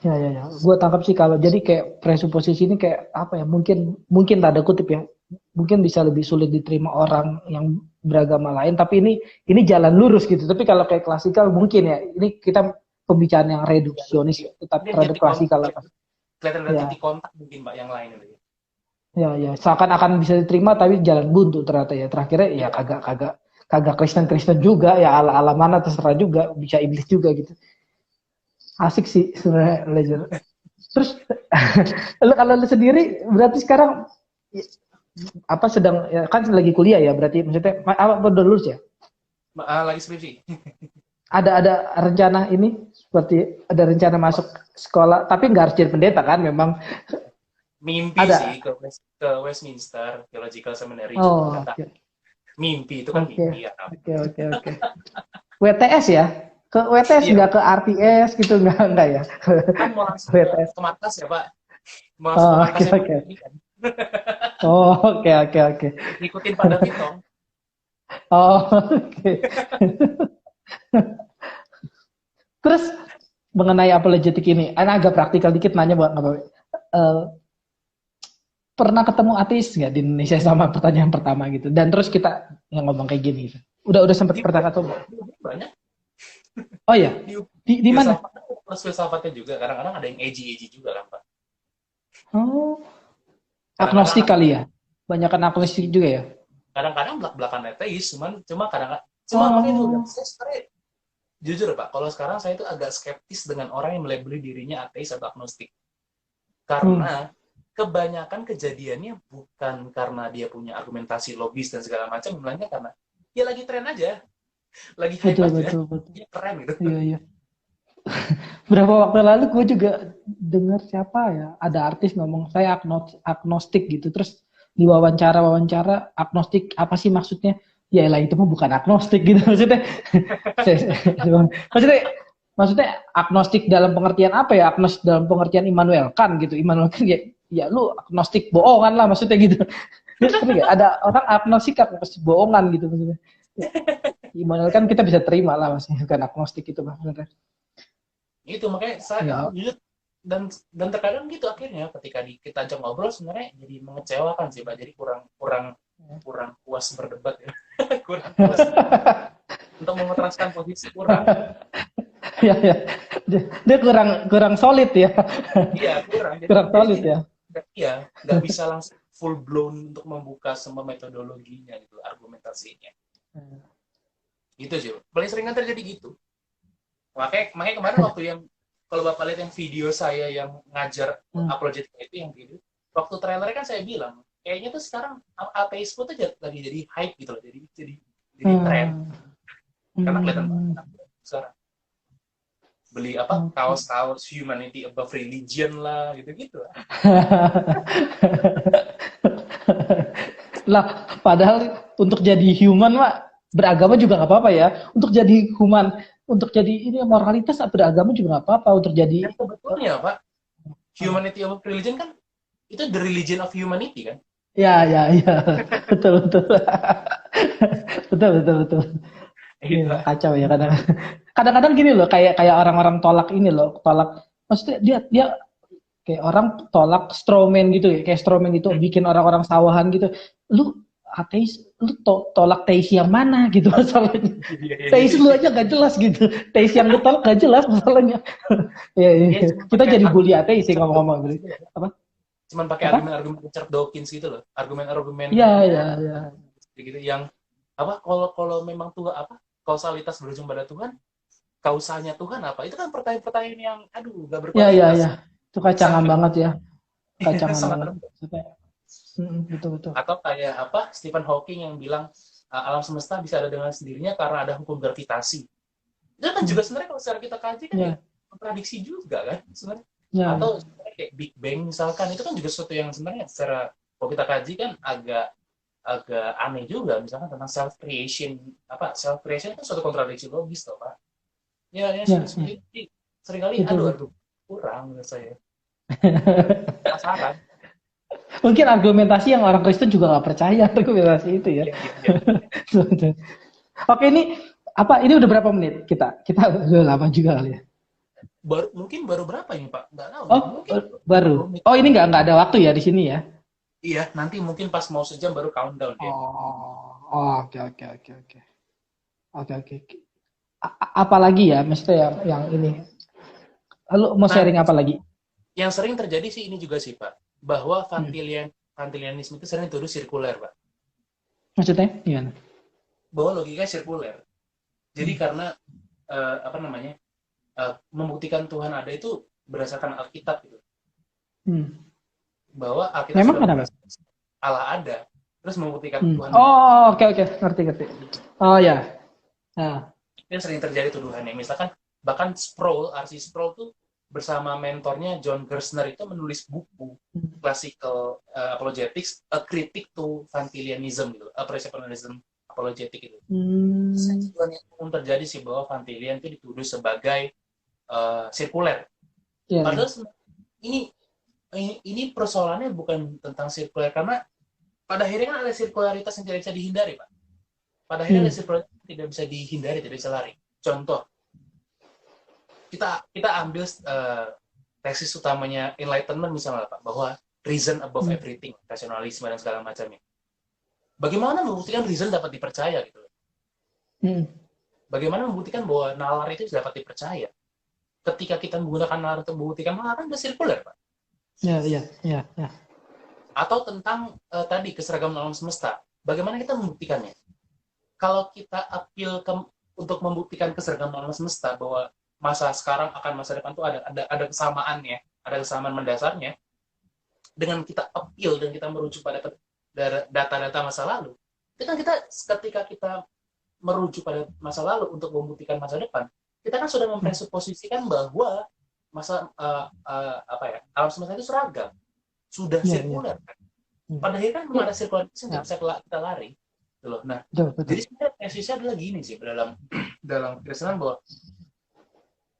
Ya. Gue tangkap sih kalau jadi kayak presuposisi ini kayak apa ya? Mungkin tanda kutip ya. Mungkin bisa lebih sulit diterima orang yang beragama lain, tapi ini jalan lurus gitu. Tapi kalau kayak klasikal mungkin ya, ini kita pembicaraan yang reduksionis, tetap terhadap klasikal. Kelihatan ada titik kontak mungkin Mbak yang lain itu. Ya, seakan-akan bisa diterima tapi jalan buntu ternyata ya. Terakhirnya ya kagak Kristen juga ya, ala mana terserah juga, bisa iblis juga gitu. Asik sih sebenarnya Ledger. Terus kalau lu sendiri berarti sekarang apa sedang ya, kan lagi kuliah ya berarti maksudnya apa udah lulus ya? Lagi skripsi. Ada rencana ini seperti ada rencana masuk sekolah tapi nggak harus jadi pendeta kan memang mimpi ada. Sih ke Westminster Theological Seminary okay. Mimpi itu kan mimpi ya. Oke. WTS ya? Ke WTS nggak ke RTS gitu nggak ya? Kan mau langsung ke markas ya Pak. Oke. Oke. Ikutin pada Vitong. Oke. Terus mengenai apologetik ini, agak praktikal dikit nanya buat apa? Pernah ketemu ateis nggak di Indonesia sama pertanyaan pertama gitu? Dan terus kita yang ngomong kayak gini gitu. Udah sempat Di pertanyaan atau banyak oh ya, di di mana? filsafat plus filsafatnya juga kadang-kadang ada yang edgy juga kan Pak. Oh, Kadang-kadang agnostik kali ya? Banyakan agnostik juga ya? kadang-kadang belak-belakan ateis, cuma kadang-kadang cuma makanya itu Oh, saya sebenarnya jujur Pak, kalau sekarang saya itu agak skeptis dengan orang yang melabeli dirinya ateis atau agnostik. hmm, Karena kebanyakan kejadiannya bukan karena dia punya argumentasi logis dan segala macam, sebenarnya karena dia lagi tren aja, lagi hype betul aja, betul betul. dia keren gitu. Iya iya. Berapa waktu lalu gue juga dengar siapa ya, ada artis ngomong saya agnostik gitu, terus di wawancara agnostik apa sih maksudnya? Ya lah itu mah bukan agnostik gitu maksudnya. maksudnya maksudnya agnostik dalam pengertian apa ya? Agnostik dalam pengertian Immanuel Kant gitu. Immanuel Kant ya, ya lu agnostik bohongan lah maksudnya gitu. Ada orang agnostik bohongan gitu maksudnya. Ya, Immanuel Kant kita bisa terima lah maksudnya bukan agnostik itu maksudnya. Itu makanya saya Ya, jujur dan terkadang gitu akhirnya ketika kita ajak ngobrol sebenarnya jadi mengecewakan sih Pak. Jadi kurang kurang kurang puas berdebat ya. Kurang puas untuk memutarkan posisi kurang. ya, ya. Dia kurang kurang solid ya. Iya, kurang. Jadi Kurang jadi solid dia ya. iya, nggak bisa langsung full blown untuk membuka semua metodologinya gitu, argumentasinya. Gitu sih. Paling sering kan terjadi gitu. Makanya kemarin waktu yang kalau Bapak lihat yang video saya yang ngajar Hmm. apologetik itu yang video, waktu trailernya kan saya bilang, kayaknya tuh sekarang ateisme tuh lagi jadi hype gitu loh. Jadi tren Hmm. karena kelihatan banget Hmm. sekarang beli apa Oke. kaos humanity above religion lah gitu-gitu. Lah, padahal untuk jadi human mah beragama juga nggak apa-apa ya. Untuk jadi human, untuk jadi ini moralitas beragama juga nggak apa-apa. Untuk Dan jadi sebetulnya Pak, humanity above religion kan itu the religion of humanity kan. ya ya ya betul betul betul betul betul. Gitu. Iya, kacau ya kadang-kadang gini loh kayak kayak orang-orang tolak ini loh tolak maksudnya dia dia kayak orang tolak strawman gitu ya kayak strawman itu bikin orang-orang sawahan gitu lu ateis lu tolak teis yang mana gitu masalahnya teis lu aja gak jelas gitu teis yang lu tolak gak jelas masalahnya ya, ya. Dia cuma Kita pakai jadi bully argumen ateis sih Richard ngomong-ngomong Dawkins gitu gitu loh. apa Cuman pakai apa argumen-argumen Richard Dawkins gitu loh. Argumen-argumen ya ya ya ya gitu yang apa kalau memang Tuhan apa kausalitas berujung pada Tuhan, kausalnya Tuhan apa? Itu kan pertanyaan-pertanyaan yang aduh gak ya ya berkualitas. ya itu kacangan Sangat banget ya kacangan sangat banget rendah. betul betul Atau kayak apa Stephen Hawking yang bilang alam semesta bisa ada dengan sendirinya karena ada hukum gravitasi. Itu kan juga sebenarnya kalau secara kita kaji kan ya ya kontradiksi juga kan sebenarnya. ya Atau sebenarnya kayak Big Bang misalkan itu kan juga sesuatu yang sebenarnya secara kalau kita kaji kan agak agak aneh juga misalkan tentang self creation apa self creation itu suatu kontradiksi logis loh Pak. Ya ya, ya. seperti itu seringkali Betul, betul. aduh kurang menurut saya penasaran. Mungkin argumentasi yang orang Kristen juga nggak percaya argumentasi itu ya. Iya, iya, iya. Oke ini apa? Ini udah berapa menit kita? Kita udah lama juga kali ya. Mungkin baru berapa ini Pak? Nggak tahu nih. Oh Mungkin 20 baru. menit. Oh ini nggak ada waktu ya di sini ya? Iya, nanti mungkin pas mau sejam baru countdown dia. Oke oke oke oke oke oke. Apalagi ya, maksudnya yang ini. Lalu mau Nah, sharing apa lagi? yang sering terjadi sih ini juga sih Pak, bahwa Hmm. Kantilianisme itu sering dituduh sirkuler Pak. Maksudnya gimana? Bahwa logikanya sirkuler. Jadi Hmm. karena apa namanya membuktikan Tuhan ada itu berdasarkan Alkitab gitu. Hmm. Bahwa Alkitab Memang sudah kenapa? membuktikan Allah ada, terus membuktikan Hmm. Tuhan benar. Oh oke oke ngerti ngerti. Oh ya. Nah. Itu sering terjadi tuduhannya. Misalkan bahkan R.C. Sproul tuh bersama mentornya John Gerstner itu menulis buku Classical Apologetics, A Critique to Fantilianism gitu, A Presuppositionalism Apologetic itu. Yang terjadi sih bahwa Fantilian itu dituduh sebagai sirkuler. Yeah. Padahal ini persoalannya bukan tentang sirkuler karena pada akhirnya kan ada sirkularitas yang tidak bisa dihindari Pak. Pada akhirnya ada sirkularitas yang tidak bisa dihindari, tidak bisa lari. Contoh, kita ambil tesis utamanya enlightenment misalnya Pak, bahwa reason above everything, rasionalisme dan segala macamnya. Bagaimana membuktikan reason dapat dipercaya gitu? Bagaimana membuktikan bahwa nalar itu dapat dipercaya? Ketika kita menggunakan nalar untuk membuktikan nalar kan udah sirkuler Pak. Ya. Atau tentang tadi keseragaman alam semesta. Bagaimana kita membuktikannya? Kalau kita appeal untuk membuktikan keseragaman alam semesta bahwa masa sekarang akan masa depan itu ada kesamaannya, ada kesamaan mendasarnya. Dengan kita appeal dan kita merujuk pada data-data masa lalu, itu kan ketika kita merujuk pada masa lalu untuk membuktikan masa depan, kita kan sudah mempresuposisikan bahwa alam semesta itu seragam, sudah sirkuler kan. Pada akhirnya kan ada sirkularitas yang nggak bisa kita lari, gitu loh. Nah, jadi sebenarnya tesisnya adalah gini sih dalam kekristenan, bahwa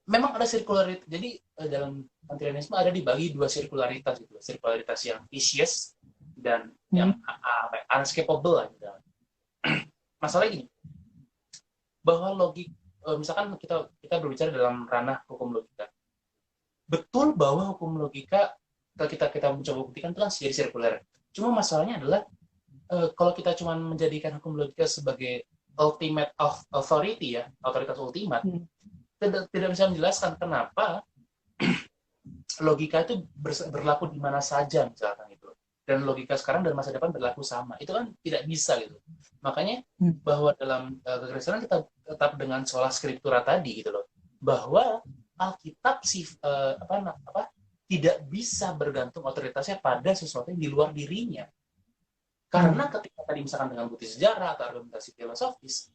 memang ada sirkularitas. Jadi dalam antirealisme ada dibagi dua sirkularitas gitu. Sirkularitas yang vicious dan yang unescapable lah gitu. Masalahnya gini, bahwa misalkan kita berbicara dalam ranah hukum logika. Betul bahwa hukum logika kita mencoba buktikan itu kan jadi sirkuler. Cuma masalahnya adalah kalau kita cuma menjadikan hukum logika sebagai ultimate of authority ya, otoritas ultimat, tidak bisa menjelaskan kenapa logika itu berlaku di mana saja misalkan itu, dan logika sekarang dan masa depan berlaku sama, itu kan tidak bisa gitu. Makanya bahwa dalam kekristenan kita tetap dengan sola scriptura tadi gitu loh, bahwa Alkitab tidak bisa bergantung otoritasnya pada sesuatu yang di luar dirinya, karena ketika tadi misalkan dengan bukti sejarah atau argumentasi filosofis,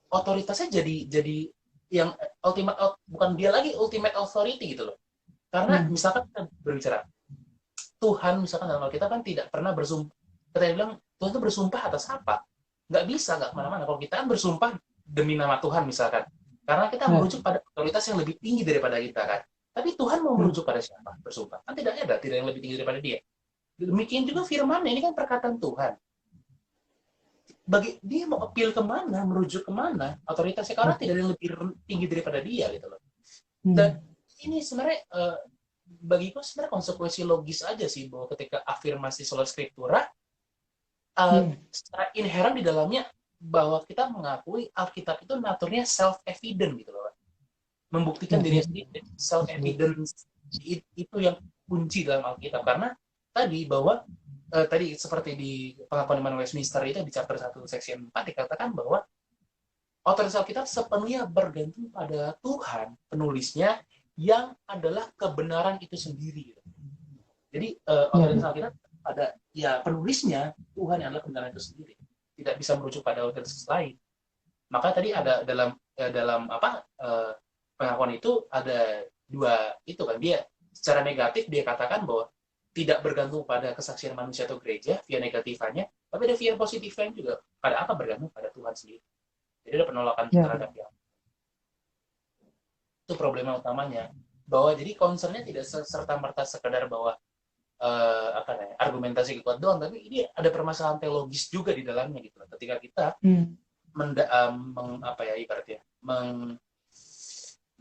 otoritasnya jadi yang ultimate, bukan dia lagi ultimate authority gitu loh. Karena misalkan kita berbicara Tuhan, misalkan dalam Alkitab kan tidak pernah bersumpah. Kita bilang Tuhan itu bersumpah atas apa? Nggak bisa, nggak kemana-mana. Kalau kita kan bersumpah demi nama Tuhan misalkan, karena kita merujuk pada otoritas yang lebih tinggi daripada kita kan. Tapi Tuhan mau merujuk pada siapa bersumpah? Kan tidak yang lebih tinggi daripada dia. Demikian juga firman, ini kan perkataan Tuhan. Bagi dia mau appeal kemana, merujuk kemana, otoritasnya, karena tidak ada yang lebih tinggi daripada dia gitu loh. Dan ini sebenarnya bagiku sebenarnya konsekuensi logis aja sih, bahwa ketika afirmasi sola scriptura secara inherent di dalamnya bahwa kita mengakui Alkitab itu naturnya self evident gitu loh, membuktikan dirinya sendiri. Self evidence itu yang kunci dalam Alkitab, karena tadi bahwa tadi seperti di pengakuan iman Westminster itu di chapter 1 section 4 dikatakan bahwa otoritas Alkitab sepenuhnya bergantung pada Tuhan penulisnya yang adalah kebenaran itu sendiri. Jadi otoritas Alkitab ada ya penulisnya, Tuhan yang adalah kebenaran itu sendiri, tidak bisa merujuk pada otoritas lain. Maka tadi ada dalam pengakuan itu ada dua itu kan, dia secara negatif dia katakan bahwa tidak bergantung pada kesaksian manusia atau gereja via negatifannya, tapi ada via positifnya juga. Pada apa? Bergantung pada Tuhan sendiri. Jadi ada penolakan terhadap yang itu problema utamanya. Bahwa jadi concernnya tidak serta-merta sekedar bahwa argumentasi kuat doang, tapi ini ada permasalahan teologis juga di dalamnya gitu. Ketika kita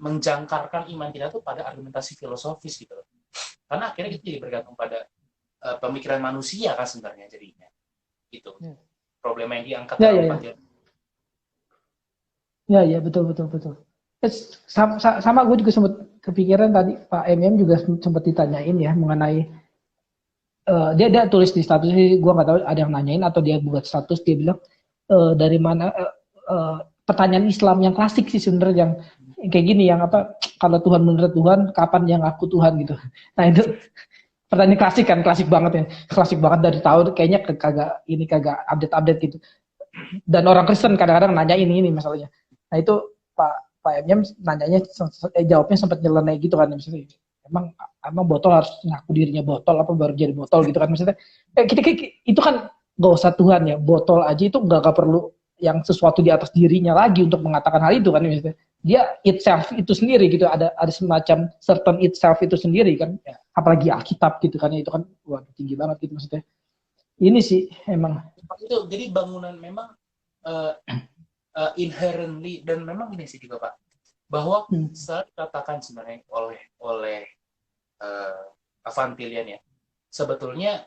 menjangkarkan iman kita tuh pada argumentasi filosofis gitu loh. Karena akhirnya kita jadi bergantung pada pemikiran manusia kan sebenarnya jadinya. Itu problema yang diangkat dalam panjang. Ya, betul. Sama gue juga sempat kepikiran tadi, Pak MM juga sempat ditanyain ya mengenai dia tulis di status, gue nggak tahu ada yang nanyain atau dia buat status, dia bilang dari mana pertanyaan Islam yang klasik sih sebenarnya, yang kayak gini, yang kalau Tuhan menurut Tuhan, kapan yang aku Tuhan gitu. Nah itu pertanyaan klasik banget ya, klasik banget dari tahun, kayaknya kagak update gitu. Dan orang Kristen kadang-kadang nanya ini masalahnya. Nah itu Pak MM nanyanya, jawabnya sempat nyeleneh gitu kan, misalnya emang botol harus ngaku dirinya botol apa baru jadi botol gitu kan, maksudnya itu kan gak usah Tuhan ya, botol aja itu gak perlu yang sesuatu di atas dirinya lagi untuk mengatakan hal itu kan, misalnya dia itself itu sendiri gitu, ada semacam certain itself itu sendiri kan, apalagi Alkitab gitu kan, itu kan wah tinggi banget gitu maksudnya. Ini sih emang itu jadi bangunan memang inherently, dan memang ini sih juga Pak, bahwa selalu dikatakan sebenarnya oleh Avantilian ya, sebetulnya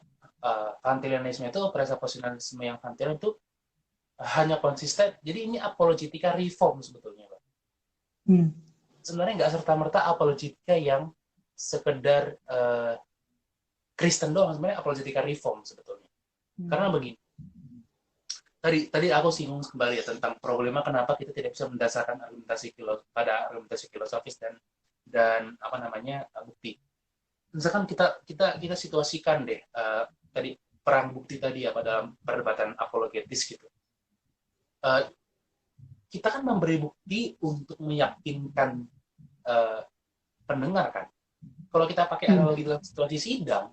Avantilianisme itu presuppositionalisme yang Avantilian itu hanya konsisten. Jadi ini apologetika reform sebetulnya, Pak. Sebenarnya nggak serta-merta apologetika yang sekedar Kristen doang, sebenarnya apologetika reform sebetulnya. Karena begini, tadi aku singgung kembali ya tentang problema kenapa kita tidak bisa mendasarkan argumentasi filosofis dan apa namanya bukti. Misalkan kita situasikan deh tadi perang bukti tadi ya pada perdebatan apologetis gitu. Kita kan memberi bukti untuk meyakinkan pendengar kan. Kalau kita pakai analogi dalam situasi sidang,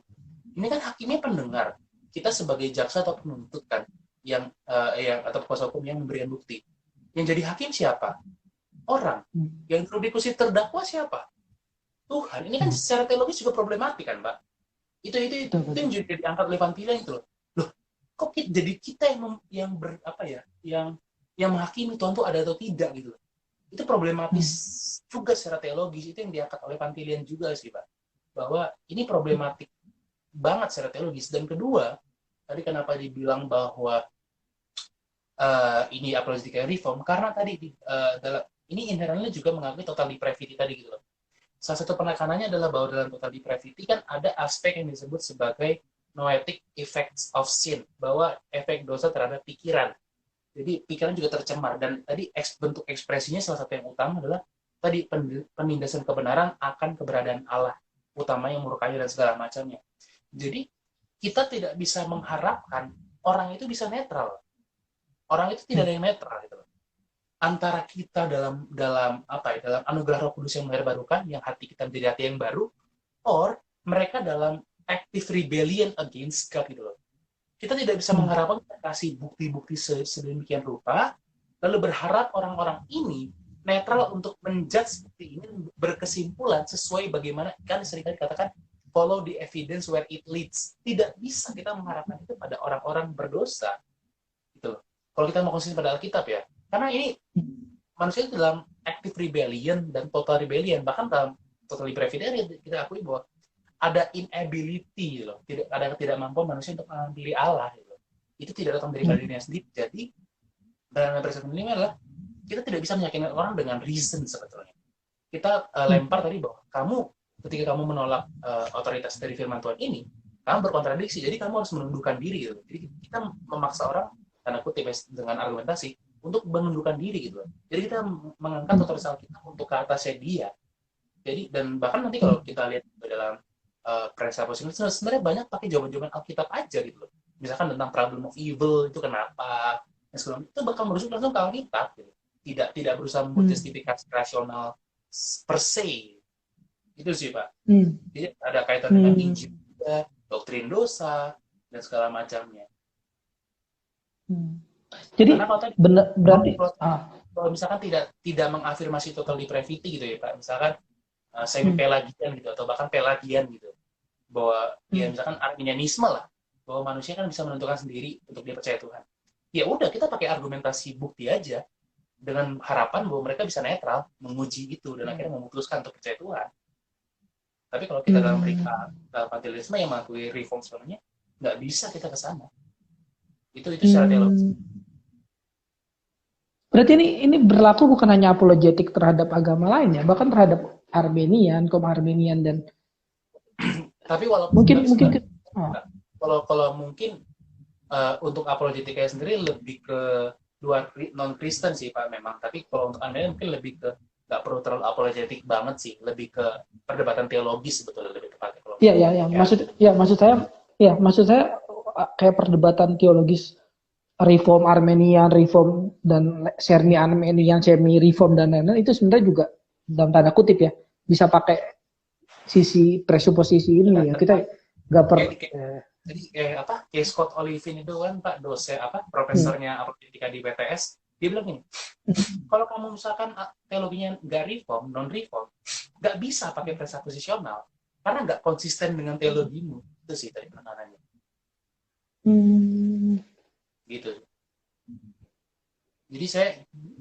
ini kan hakimnya pendengar, kita sebagai jaksa atau penuntut kan yang atau kuasa hukum yang memberikan bukti. Yang jadi hakim siapa? Orang. Yang berdiskusi terdakwa siapa? Tuhan. Ini kan secara teologis juga problematik kan, Pak? Itu yang jadi diangkat oleh Vantilia itu loh. Kok jadi kita yang menghakimi Tuhan itu ada atau tidak gitu loh. Itu problematis juga secara teologis. Itu yang diangkat oleh Vantilian juga sih, Pak. Bahwa ini problematik banget secara teologis. Dan kedua, tadi kenapa dibilang bahwa ini apologetika reform, karena tadi ini inherently juga mengakui total depravity tadi gitu loh. Salah satu penekanannya adalah bahwa dalam total depravity kan ada aspek yang disebut sebagai noetic effects of sin, bahwa efek dosa terhadap pikiran. Jadi pikiran juga tercemar, dan tadi bentuk ekspresinya salah satu yang utama adalah tadi penindasan kebenaran akan keberadaan Allah, utamanya murkanya dan segala macamnya. Jadi kita tidak bisa mengharapkan orang itu bisa netral. Orang itu tidak ada yang netral gitu. Antara kita dalam anugerah Roh Kudus yang barukan, yang hati kita menjadi hati yang baru, or mereka dalam active rebellion against God gitu loh. Kita tidak bisa mengharapkan kasih bukti-bukti sedemikian rupa, lalu berharap orang-orang ini netral untuk menjudge bukti ini, berkesimpulan sesuai bagaimana kan seringkali dikatakan follow the evidence where it leads. Tidak bisa kita mengharapkan itu pada orang-orang berdosa gitu loh. Kalau kita mau konsisten pada Alkitab ya, karena ini manusia itu dalam active rebellion dan total rebellion, bahkan dalam total depravity kita akui bahwa ada inability loh, ada ketidakmampuan manusia untuk memilih Allah gitu. Itu tidak datang dari dirinya sendiri. Jadi dalam presiden ini adalah kita tidak bisa meyakinkan orang dengan reason sebetulnya. Kita lempar tadi bahwa ketika kamu menolak otoritas dari firman Tuhan ini, kamu berkontradiksi, jadi kamu harus menundukkan diri gitu. Jadi kita memaksa orang tanda kutip dengan argumentasi untuk menundukkan diri gitu. Jadi kita mengangkat otoritas Alkitab untuk ke atasnya dia. Jadi dan bahkan nanti kalau kita lihat dalam presupposition sebenarnya banyak pakai jawaban-jawaban Alkitab aja gitu loh. Misalkan tentang problem of evil itu kenapa, itu bakal merujuk langsung ke Alkitab gitu. Tidak berusaha membuat justifikasi rasional per se. Itu sih Pak. Jadi ada kaitan dengan Injil juga, doktrin dosa dan segala macamnya. Jadi berarti kalau misalkan tidak mengafirmasi total depravity gitu ya Pak, misalkan semi pelagian gitu atau bahkan pelagian gitu, bahwa ya misalkan Arminianisme lah, bahwa manusia kan bisa menentukan sendiri untuk dia percaya Tuhan. Ya udah kita pakai argumentasi bukti aja dengan harapan bahwa mereka bisa netral menguji itu dan akhirnya memutuskan untuk percaya Tuhan. Tapi kalau kita dalam Vantilisme yang mengakui reform sebenarnya nggak bisa kita ke sana. Itu secara teologis. Berarti ini berlaku bukan hanya apologetik terhadap agama lain ya, bahkan terhadap Armenian, kaum Armenian dan tapi walaupun mungkin kalau mungkin untuk apologetikanya sendiri lebih ke luar non Kristen sih Pak memang. Tapi kalau untuk Anda mungkin lebih ke nggak perlu terlalu apologetik banget sih, lebih ke perdebatan teologis sebetulnya lebih tepatnya. Iya. Maksud saya kayak perdebatan teologis reform Armenian, reform dan semi Armenian, semi reform dan lain-lain itu sebenarnya juga dalam tanda kutip ya bisa pakai sisi presuposisi ini ya. Kita nggak perlu. Jadi kayak Scott Olivin itu kan Pak dosen profesornya apologetika di BTS, dia bilang gini, kalau kamu misalkan teologinya nggak reform, non reform, nggak bisa pakai presuposisional karena nggak konsisten dengan teologimu. Itu sih tadi penekanannya. Gitu. Jadi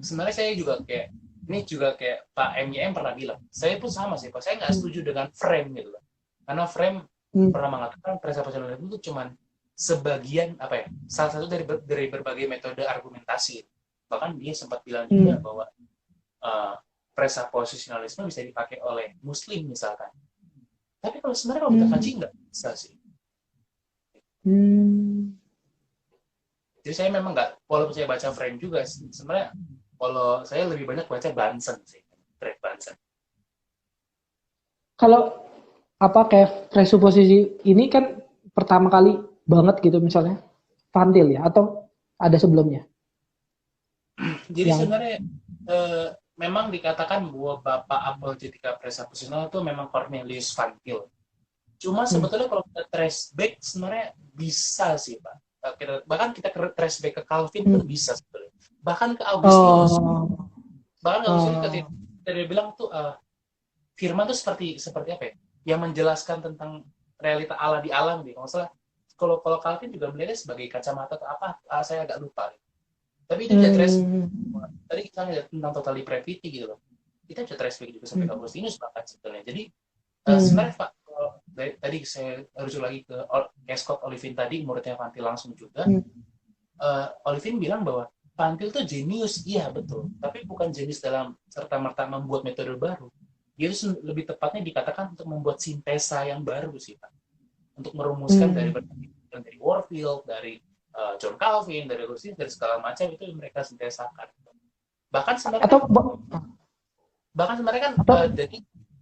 sebenarnya saya juga kayak Ini juga kayak Pak MYM pernah bilang, saya pun sama sih Pak, saya nggak setuju dengan frame gitu loh. Karena frame pernah mengatakan presuppositionalism itu cuman sebagian apa ya, salah satu dari berbagai metode argumentasi. Bahkan dia sempat bilang juga bahwa presuppositionalisme bisa dipakai oleh Muslim misalkan. Tapi kalau sebenarnya kalau kita kaji nggak bisa sih. Jadi saya memang nggak, walaupun saya baca frame juga, sebenarnya kalau saya lebih banyak baca Bunsen sih, Fred Bunsen. Kalau apa kayak presuposisi ini kan pertama kali banget gitu misalnya Van Til ya, atau ada sebelumnya? Jadi sebenarnya memang dikatakan bahwa bapak apologetika presuppositional itu memang Cornelius Van Til. Cuma sebetulnya kalau kita trace back sebenarnya bisa sih Pak. Bahkan kita trace back ke Calvin pun bisa sebetulnya. Bahkan ke Augustinus. Bahkan ke Augustinus ketika dia bilang tuh firman tuh seperti apa ya? Yang menjelaskan tentang realita Allah di alam gitu. Masalah kalau Calvin juga melihatnya sebagai kacamata atau apa, saya agak lupa. Tapi itu bisa trace. Tadi kita lihat tentang total depravity gitu loh. Kita bisa trace back juga sampai ke Augustinus bahkan sebetulnya. Jadi sebenarnya Pak, tadi saya rujuk lagi ke Scott Olivin tadi, muridnya Van Til langsung juga. Olivin bilang bahwa Van Til itu jenius, iya betul. Tapi bukan jenius dalam serta-merta membuat metode baru. Dia itu lebih tepatnya dikatakan untuk membuat sintesa yang baru sih Pak. Untuk merumuskan dari Warfield, dari John Calvin, dari Augustinus, dari segala macam itu mereka sintesakan. Bahkan sebenarnya kan jadi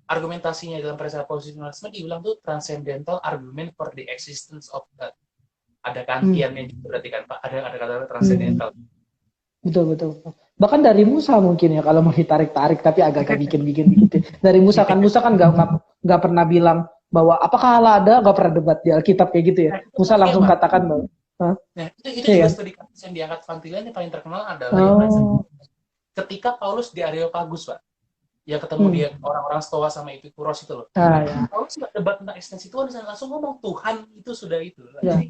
argumentasinya dalam presuppositionalisme dibilang tuh transcendental argument for the existence of God. Ada Kantiannya juga berarti kan Pak, ada kata transcendental. Betul. Bahkan dari Musa mungkin ya kalau mau ditarik-tarik, tapi agak bikin gitu. Dari Musa kan nggak pernah bilang bahwa apakah Allah ada, nggak pernah debat di Alkitab kayak gitu ya. Musa langsung katakan bahwa itu juga studi kasus yang diangkat Van Til yang paling terkenal adalah ketika Paulus di Areopagus Pak, yang ketemu dia orang-orang Stoa sama Epikuros itu loh. Paulus nggak debat tentang eksistensi Tuhan, langsung ngomong Tuhan itu sudah itu. Jadi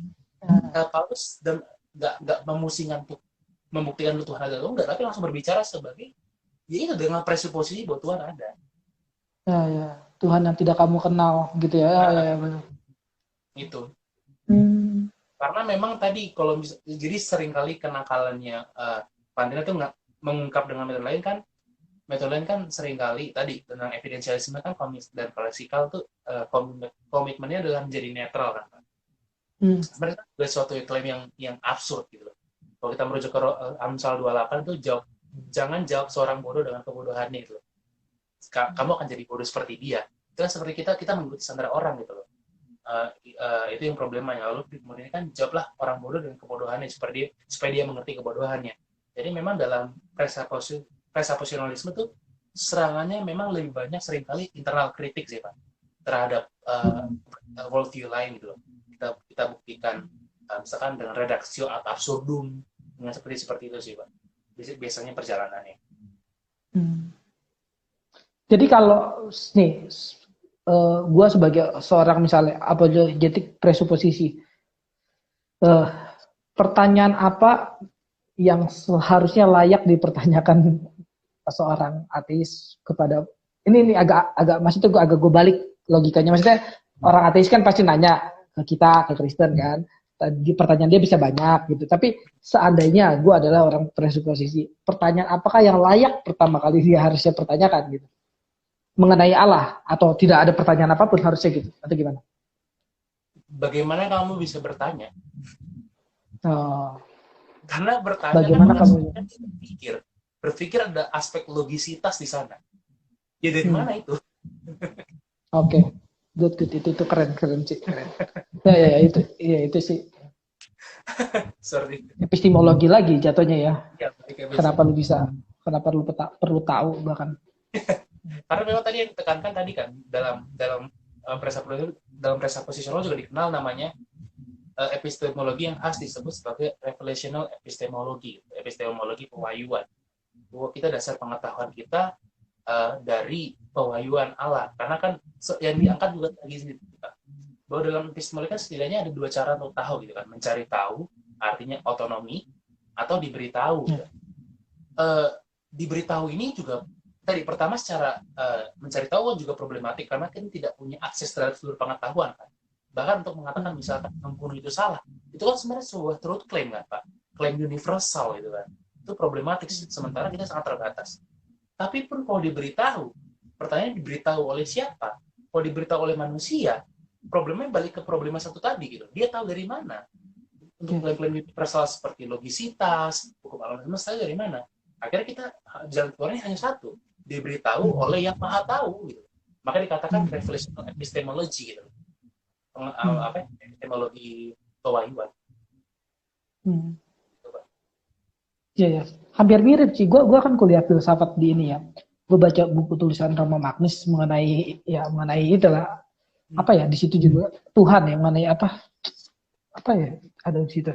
Paulus dan nggak memusingkan untuk membuktikan Tuhan ada atau enggak, tapi langsung berbicara sebagai ya itu dengan presuposisi bahwa Tuhan ada. Ya. Tuhan yang tidak kamu kenal gitu ya. Ya benar. Itu. Karena memang tadi kalau jadi seringkali kenakalannya Van Til itu nggak mengungkap dengan metode lain kan. Metode lain kan seringkali tadi tentang evidensialisme kan dan klasikal tuh komitmennya adalah menjadi netral kan. Sebenarnya itu suatu klaim yang absurd gitu loh. Kalau kita merujuk ke Amsal 28 itu jangan jawab seorang bodoh dengan kebodohannya gitu loh. Kamu akan jadi bodoh seperti dia. Itu kan seperti kita mengikuti standar orang gitu loh. Itu yang problemanya. Lalu kemudian kan jawablah orang bodoh dengan kebodohannya supaya dia mengerti kebodohannya. Jadi memang dalam presuppositionalisme tuh serangannya memang lebih banyak seringkali internal kritik sih Pak terhadap worldview lain gitu loh. Kita buktikan misalkan dengan redaksio ad absurdum dengan seperti itu sih Pak. Biasanya perjalanannya. Jadi kalau nih gue sebagai seorang misalnya apologetik presuposisi, pertanyaan apa yang seharusnya layak dipertanyakan seorang ateis kepada ini agak maksudnya gue balik logikanya, maksudnya orang ateis kan pasti nanya ke kita, ke Kristen kan, pertanyaan dia bisa banyak gitu, tapi seandainya gue adalah orang presuposisi, pertanyaan apakah yang layak pertama kali dia harusnya pertanyakan gitu mengenai Allah, atau tidak ada pertanyaan apapun harusnya gitu, atau gimana? Bagaimana kamu bisa bertanya? Karena bertanya bagaimana kan kamu berpikir ada aspek logisitas di sana. Ya dari mana itu? Oke. Good. Itu keren sih. Keren. Ya, itu sih. Sorry. Epistemologi lagi jatuhnya ya. Kenapa lu perlu tahu bahkan. Karena memang tadi yang ditekankan tadi kan dalam presuppositional juga dikenal namanya epistemologi yang khas disebut sebagai revelational epistemologi pewahyuan. Bahwa kita dasar pengetahuan kita dari pewahyuan Allah. Karena kan yang diangkat juga lagi bahwa dalam epistemologi kan setidaknya ada dua cara untuk tahu gitu kan, mencari tahu artinya otonomi atau diberitahu. Diberitahu ini juga tadi pertama secara mencari tahu juga problematik karena kita tidak punya akses terhadap seluruh pengetahuan kan. Bahkan untuk mengatakan misalkan membunuh itu salah, itu kan sebenarnya sebuah truth claim kan Pak, klaim universal gitu kan. Itu problematik sementara kita sangat terbatas. Tapi pun kalau diberitahu, pertanyaan diberitahu oleh siapa? Kalau diberitahu oleh manusia, problemnya balik ke problema satu tadi gitu. Dia tahu dari mana? Untuk klaim-klaim universal seperti logisitas, hukum alam semesta dari mana? Akhirnya kita jalan keluarnya hanya satu, diberitahu oleh yang maha tahu gitu. Maka dikatakan revelational epistemology gitu. Epistemologi pewahyuan. Iya ya, hampir mirip sih. Gua kan kuliah filsafat di ini ya. Gue baca buku tulisan Romo Magnis mengenai itulah apa ya, di situ juga Tuhan yang mengenai apa ya, ada di situ.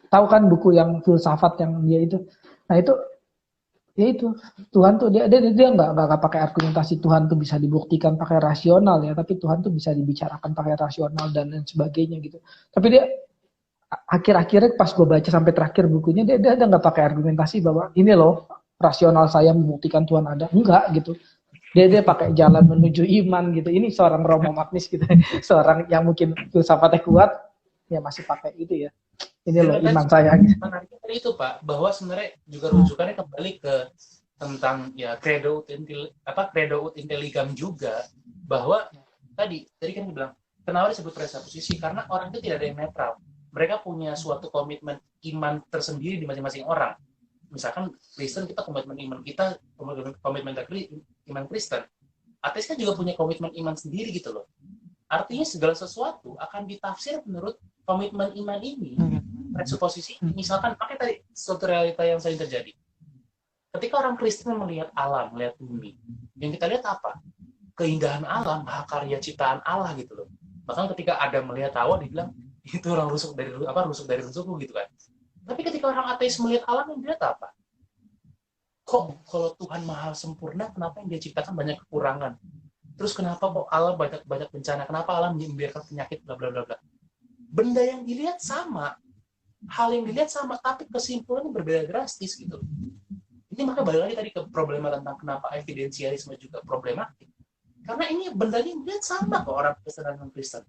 Tahu kan buku yang filsafat yang dia itu. Nah itu ya itu Tuhan tuh dia nggak pakai argumentasi. Tuhan tuh bisa dibuktikan pakai rasional ya, tapi Tuhan tuh bisa dibicarakan pakai rasional dan lain sebagainya gitu. Tapi dia akhir-akhirnya pas gue baca sampai terakhir bukunya, dia nggak pakai argumentasi bahwa ini loh rasional saya membuktikan Tuhan ada, enggak gitu. Dia pakai jalan menuju iman gitu. Ini seorang Romo Magnis gitu, seorang yang mungkin filsafatnya kuat ya masih pakai itu ya. Ini loh iman saya. Menariknya tadi itu Pak, bahwa sebenarnya juga rujukannya kembali ke tentang ya credo ut intelligam juga, bahwa tadi kan dibilang kenapa disebut presupposisi, karena orang itu tidak ada yang netral. Mereka punya suatu komitmen iman tersendiri di masing-masing orang. Misalkan Kristen, kita komitmen iman kita, komitmen iman Kristen. Ateis kan juga punya komitmen iman sendiri gitu loh. Artinya segala sesuatu akan ditafsir menurut komitmen iman ini, presuposisi. Misalkan pakai tadi suatu realita yang sering terjadi. Ketika orang Kristen melihat alam, melihat bumi, yang kita lihat apa? Keindahan alam, mahakarya ciptaan Allah gitu loh. Bahkan ketika Adam melihat Hawa, dibilang itu orang rusuk dari rusukku gitu kan. Tapi ketika orang ateis melihat alam, yang dilihat apa? Kok kalau Tuhan maha sempurna, kenapa yang dia ciptakan banyak kekurangan? Terus kenapa kok alam banyak bencana? Kenapa alam membiarkan penyakit bla bla bla bla? Benda yang dilihat sama, hal yang dilihat sama, tapi kesimpulannya berbeda drastis gitu. Ini maka balik lagi tadi ke problema tentang kenapa evidensialisme juga problematik. Karena ini bendanya dilihat sama kok orang Kristen dan non-Kristen.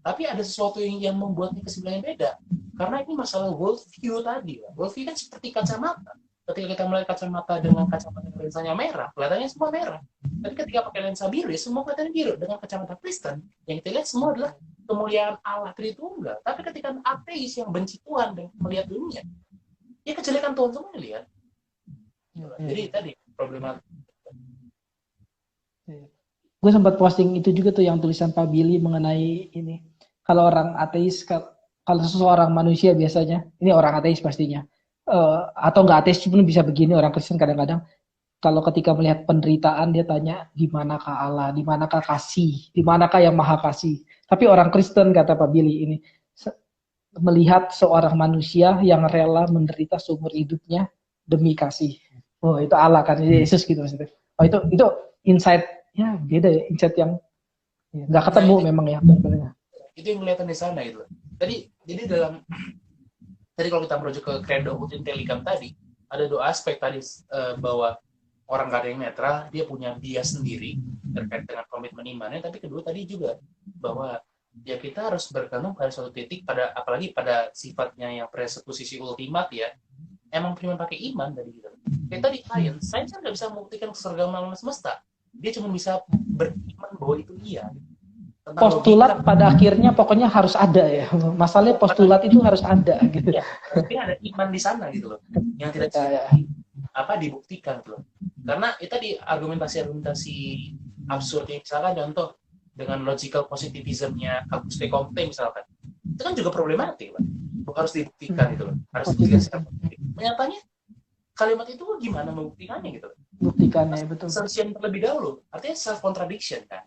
Tapi ada sesuatu yang membuatnya kesimpulannya beda. Karena ini masalah worldview tadi. Worldview kan seperti kacamata. Ketika kita melihat kacamata dengan kacamata lensanya merah, kelihatannya semua merah. Tapi ketika pakai lensa biru, semua kelihatannya biru. Dengan kacamata Kristen, yang kita lihat semua adalah kemuliaan Allah Tritunggal. Tapi ketika ateis yang benci Tuhan dan melihat dunia, ya kejelekan Tuhan semua dilihat. Jadi tadi problematik. Gue sempat posting itu juga tuh yang tulisan Pak Billy mengenai ini. Kalau orang ateis, kalau seseorang manusia biasanya, ini orang ateis pastinya, atau nggak ateis pun bisa begini, orang Kristen kadang-kadang, kalau ketika melihat penderitaan dia tanya, di manakah Allah, di manakah kasih, di manakah yang maha kasih. Tapi orang Kristen, kata Pak Billy ini, melihat seorang manusia yang rela menderita seumur hidupnya demi kasih. Oh itu Allah kan, Yesus gitu maksudnya. Oh itu insight-nya beda ya, insight yang nggak ketemu memang ya. Itu yang kelihatan di sana itu. Jadi kalau kita merujuk ke credo ut intelligam tadi, ada dua aspek tadi, bahwa orang gak ada yang netral, dia punya bias sendiri terkait dengan komitmen imannya. Tapi kedua tadi juga bahwa ya kita harus bergantung pada suatu titik, apalagi pada sifatnya yang presupposisi ultimat ya. Emang cuma pakai iman tadi gitu. Kayak tadi sains kan nggak bisa membuktikan keseragaman alam semesta. Dia cuma bisa beriman bahwa itu iya. Postulat pada akhirnya pokoknya harus ada ya. Masalahnya postulat itu harus ada gitu. Ya, tapi ada iman di sana gitu loh. Yang tidak dibuktikan gitu loh. Karena itu tadi argumentasi absurd, misalkan contoh dengan logical positivismnya Auguste Comte misalkan. Itu kan juga problematik, Pak. Harus dibuktikan gitu loh. Harus dibuktikan secara positif. Nyatanya kalimat itu gimana membuktikannya gitu loh. Buktikannya betul. Assumption terlebih dahulu. Artinya self contradiction kan.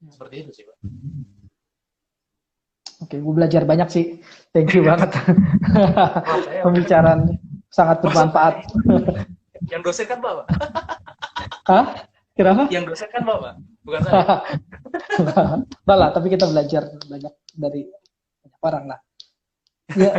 Seperti itu sih, Pak. Oke, gue belajar banyak sih. Thank you banget. Pembicaraan sangat bermanfaat. Yang dosen kan Bapak? Hah? Kenapa? Yang dosen kan Bapak? Bukan saya. Enggak lah, tapi kita belajar banyak dari banyak orang lah. Ya,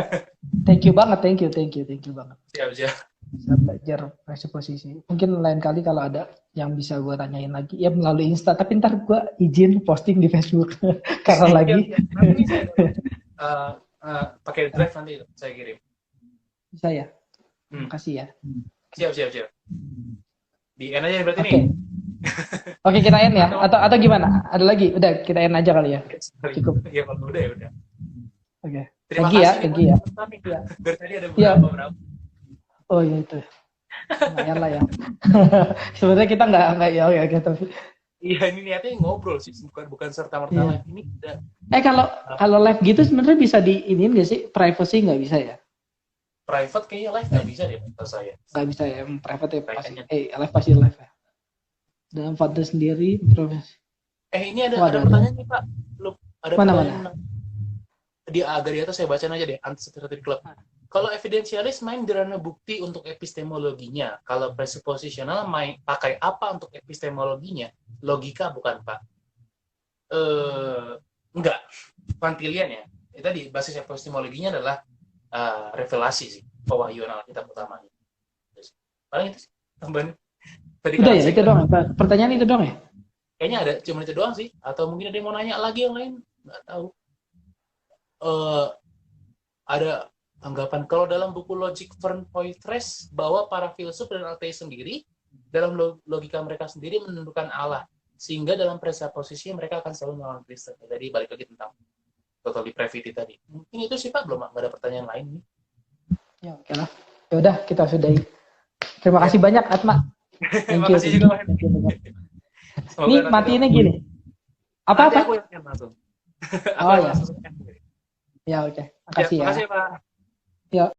thank you banget, thank you banget. Siap. bisa belajar presuposisi. Mungkin lain kali kalau ada yang bisa gue tanyain lagi, ya melalui Insta. Tapi ntar gue izin posting di Facebook karena lagi. Nanti saya pakai drive nanti saya kirim. Bisa ya. Makasih ya. Siap. Di end aja berarti Oke. nih. Oke, kita end ya. Atau gimana? Ada lagi? Udah, kita end aja kali ya. Cukup. Ya kalau udah ya udah. Oke. Terima Thank you ya, kasih. thank you ya. Ya. Dari tadi ada Ya. beberapa. Oh iya itu. Lumayan lah ya. Sebenarnya kita nggak ya gitu. Iya, ini niatnya ngobrol sih, bukan serta merta live. Ini udah. Kalau live gitu sebenarnya bisa di ini nggak sih? Privacy nggak bisa ya? Private kayaknya live nggak bisa deh menurut saya. Nggak bisa ya, private ya pasti. Kayaknya. Live pasti live ya. Dalam founder sendiri privacy. Ini ada pertanyaan nih Pak. Ada pertanyaan. Mana? Di agak di atas saya bacain aja deh, Anti-Scientific Club. Kalau evidensialis main di ranah bukti untuk epistemologinya. Kalau presupposisional main pakai apa untuk epistemologinya? Logika bukan Pak? Enggak. Pantilian ya. Tadi basis epistemologinya adalah revelasi sih. Pewahyuan Alkitab utamanya. Paling itu sih. Tambahan. Udah ya, itu doang. Pertanyaan itu doang ya? Kayaknya ada, cuma itu doang sih. Atau mungkin ada yang mau nanya lagi yang lain? Nggak tahu. Ada anggapan kalau dalam buku Logic Vern Poythress bahwa para filsuf dan ateis sendiri dalam logika mereka sendiri menentukan Allah, sehingga dalam presupposisi mereka akan selalu melawan Kristen. Jadi balik lagi tentang total depravity tadi. Mungkin itu sih Pak, belum ada pertanyaan lain nih. Ya oke lah. Ya udah kita sudahi. Terima kasih banyak Atma. Terima kasih juga Pak. Nih matiinnya gini. Apa? Aku yang langsung. Oh ya. Ya oke. Makasih ya. Makasih Pak. Ya.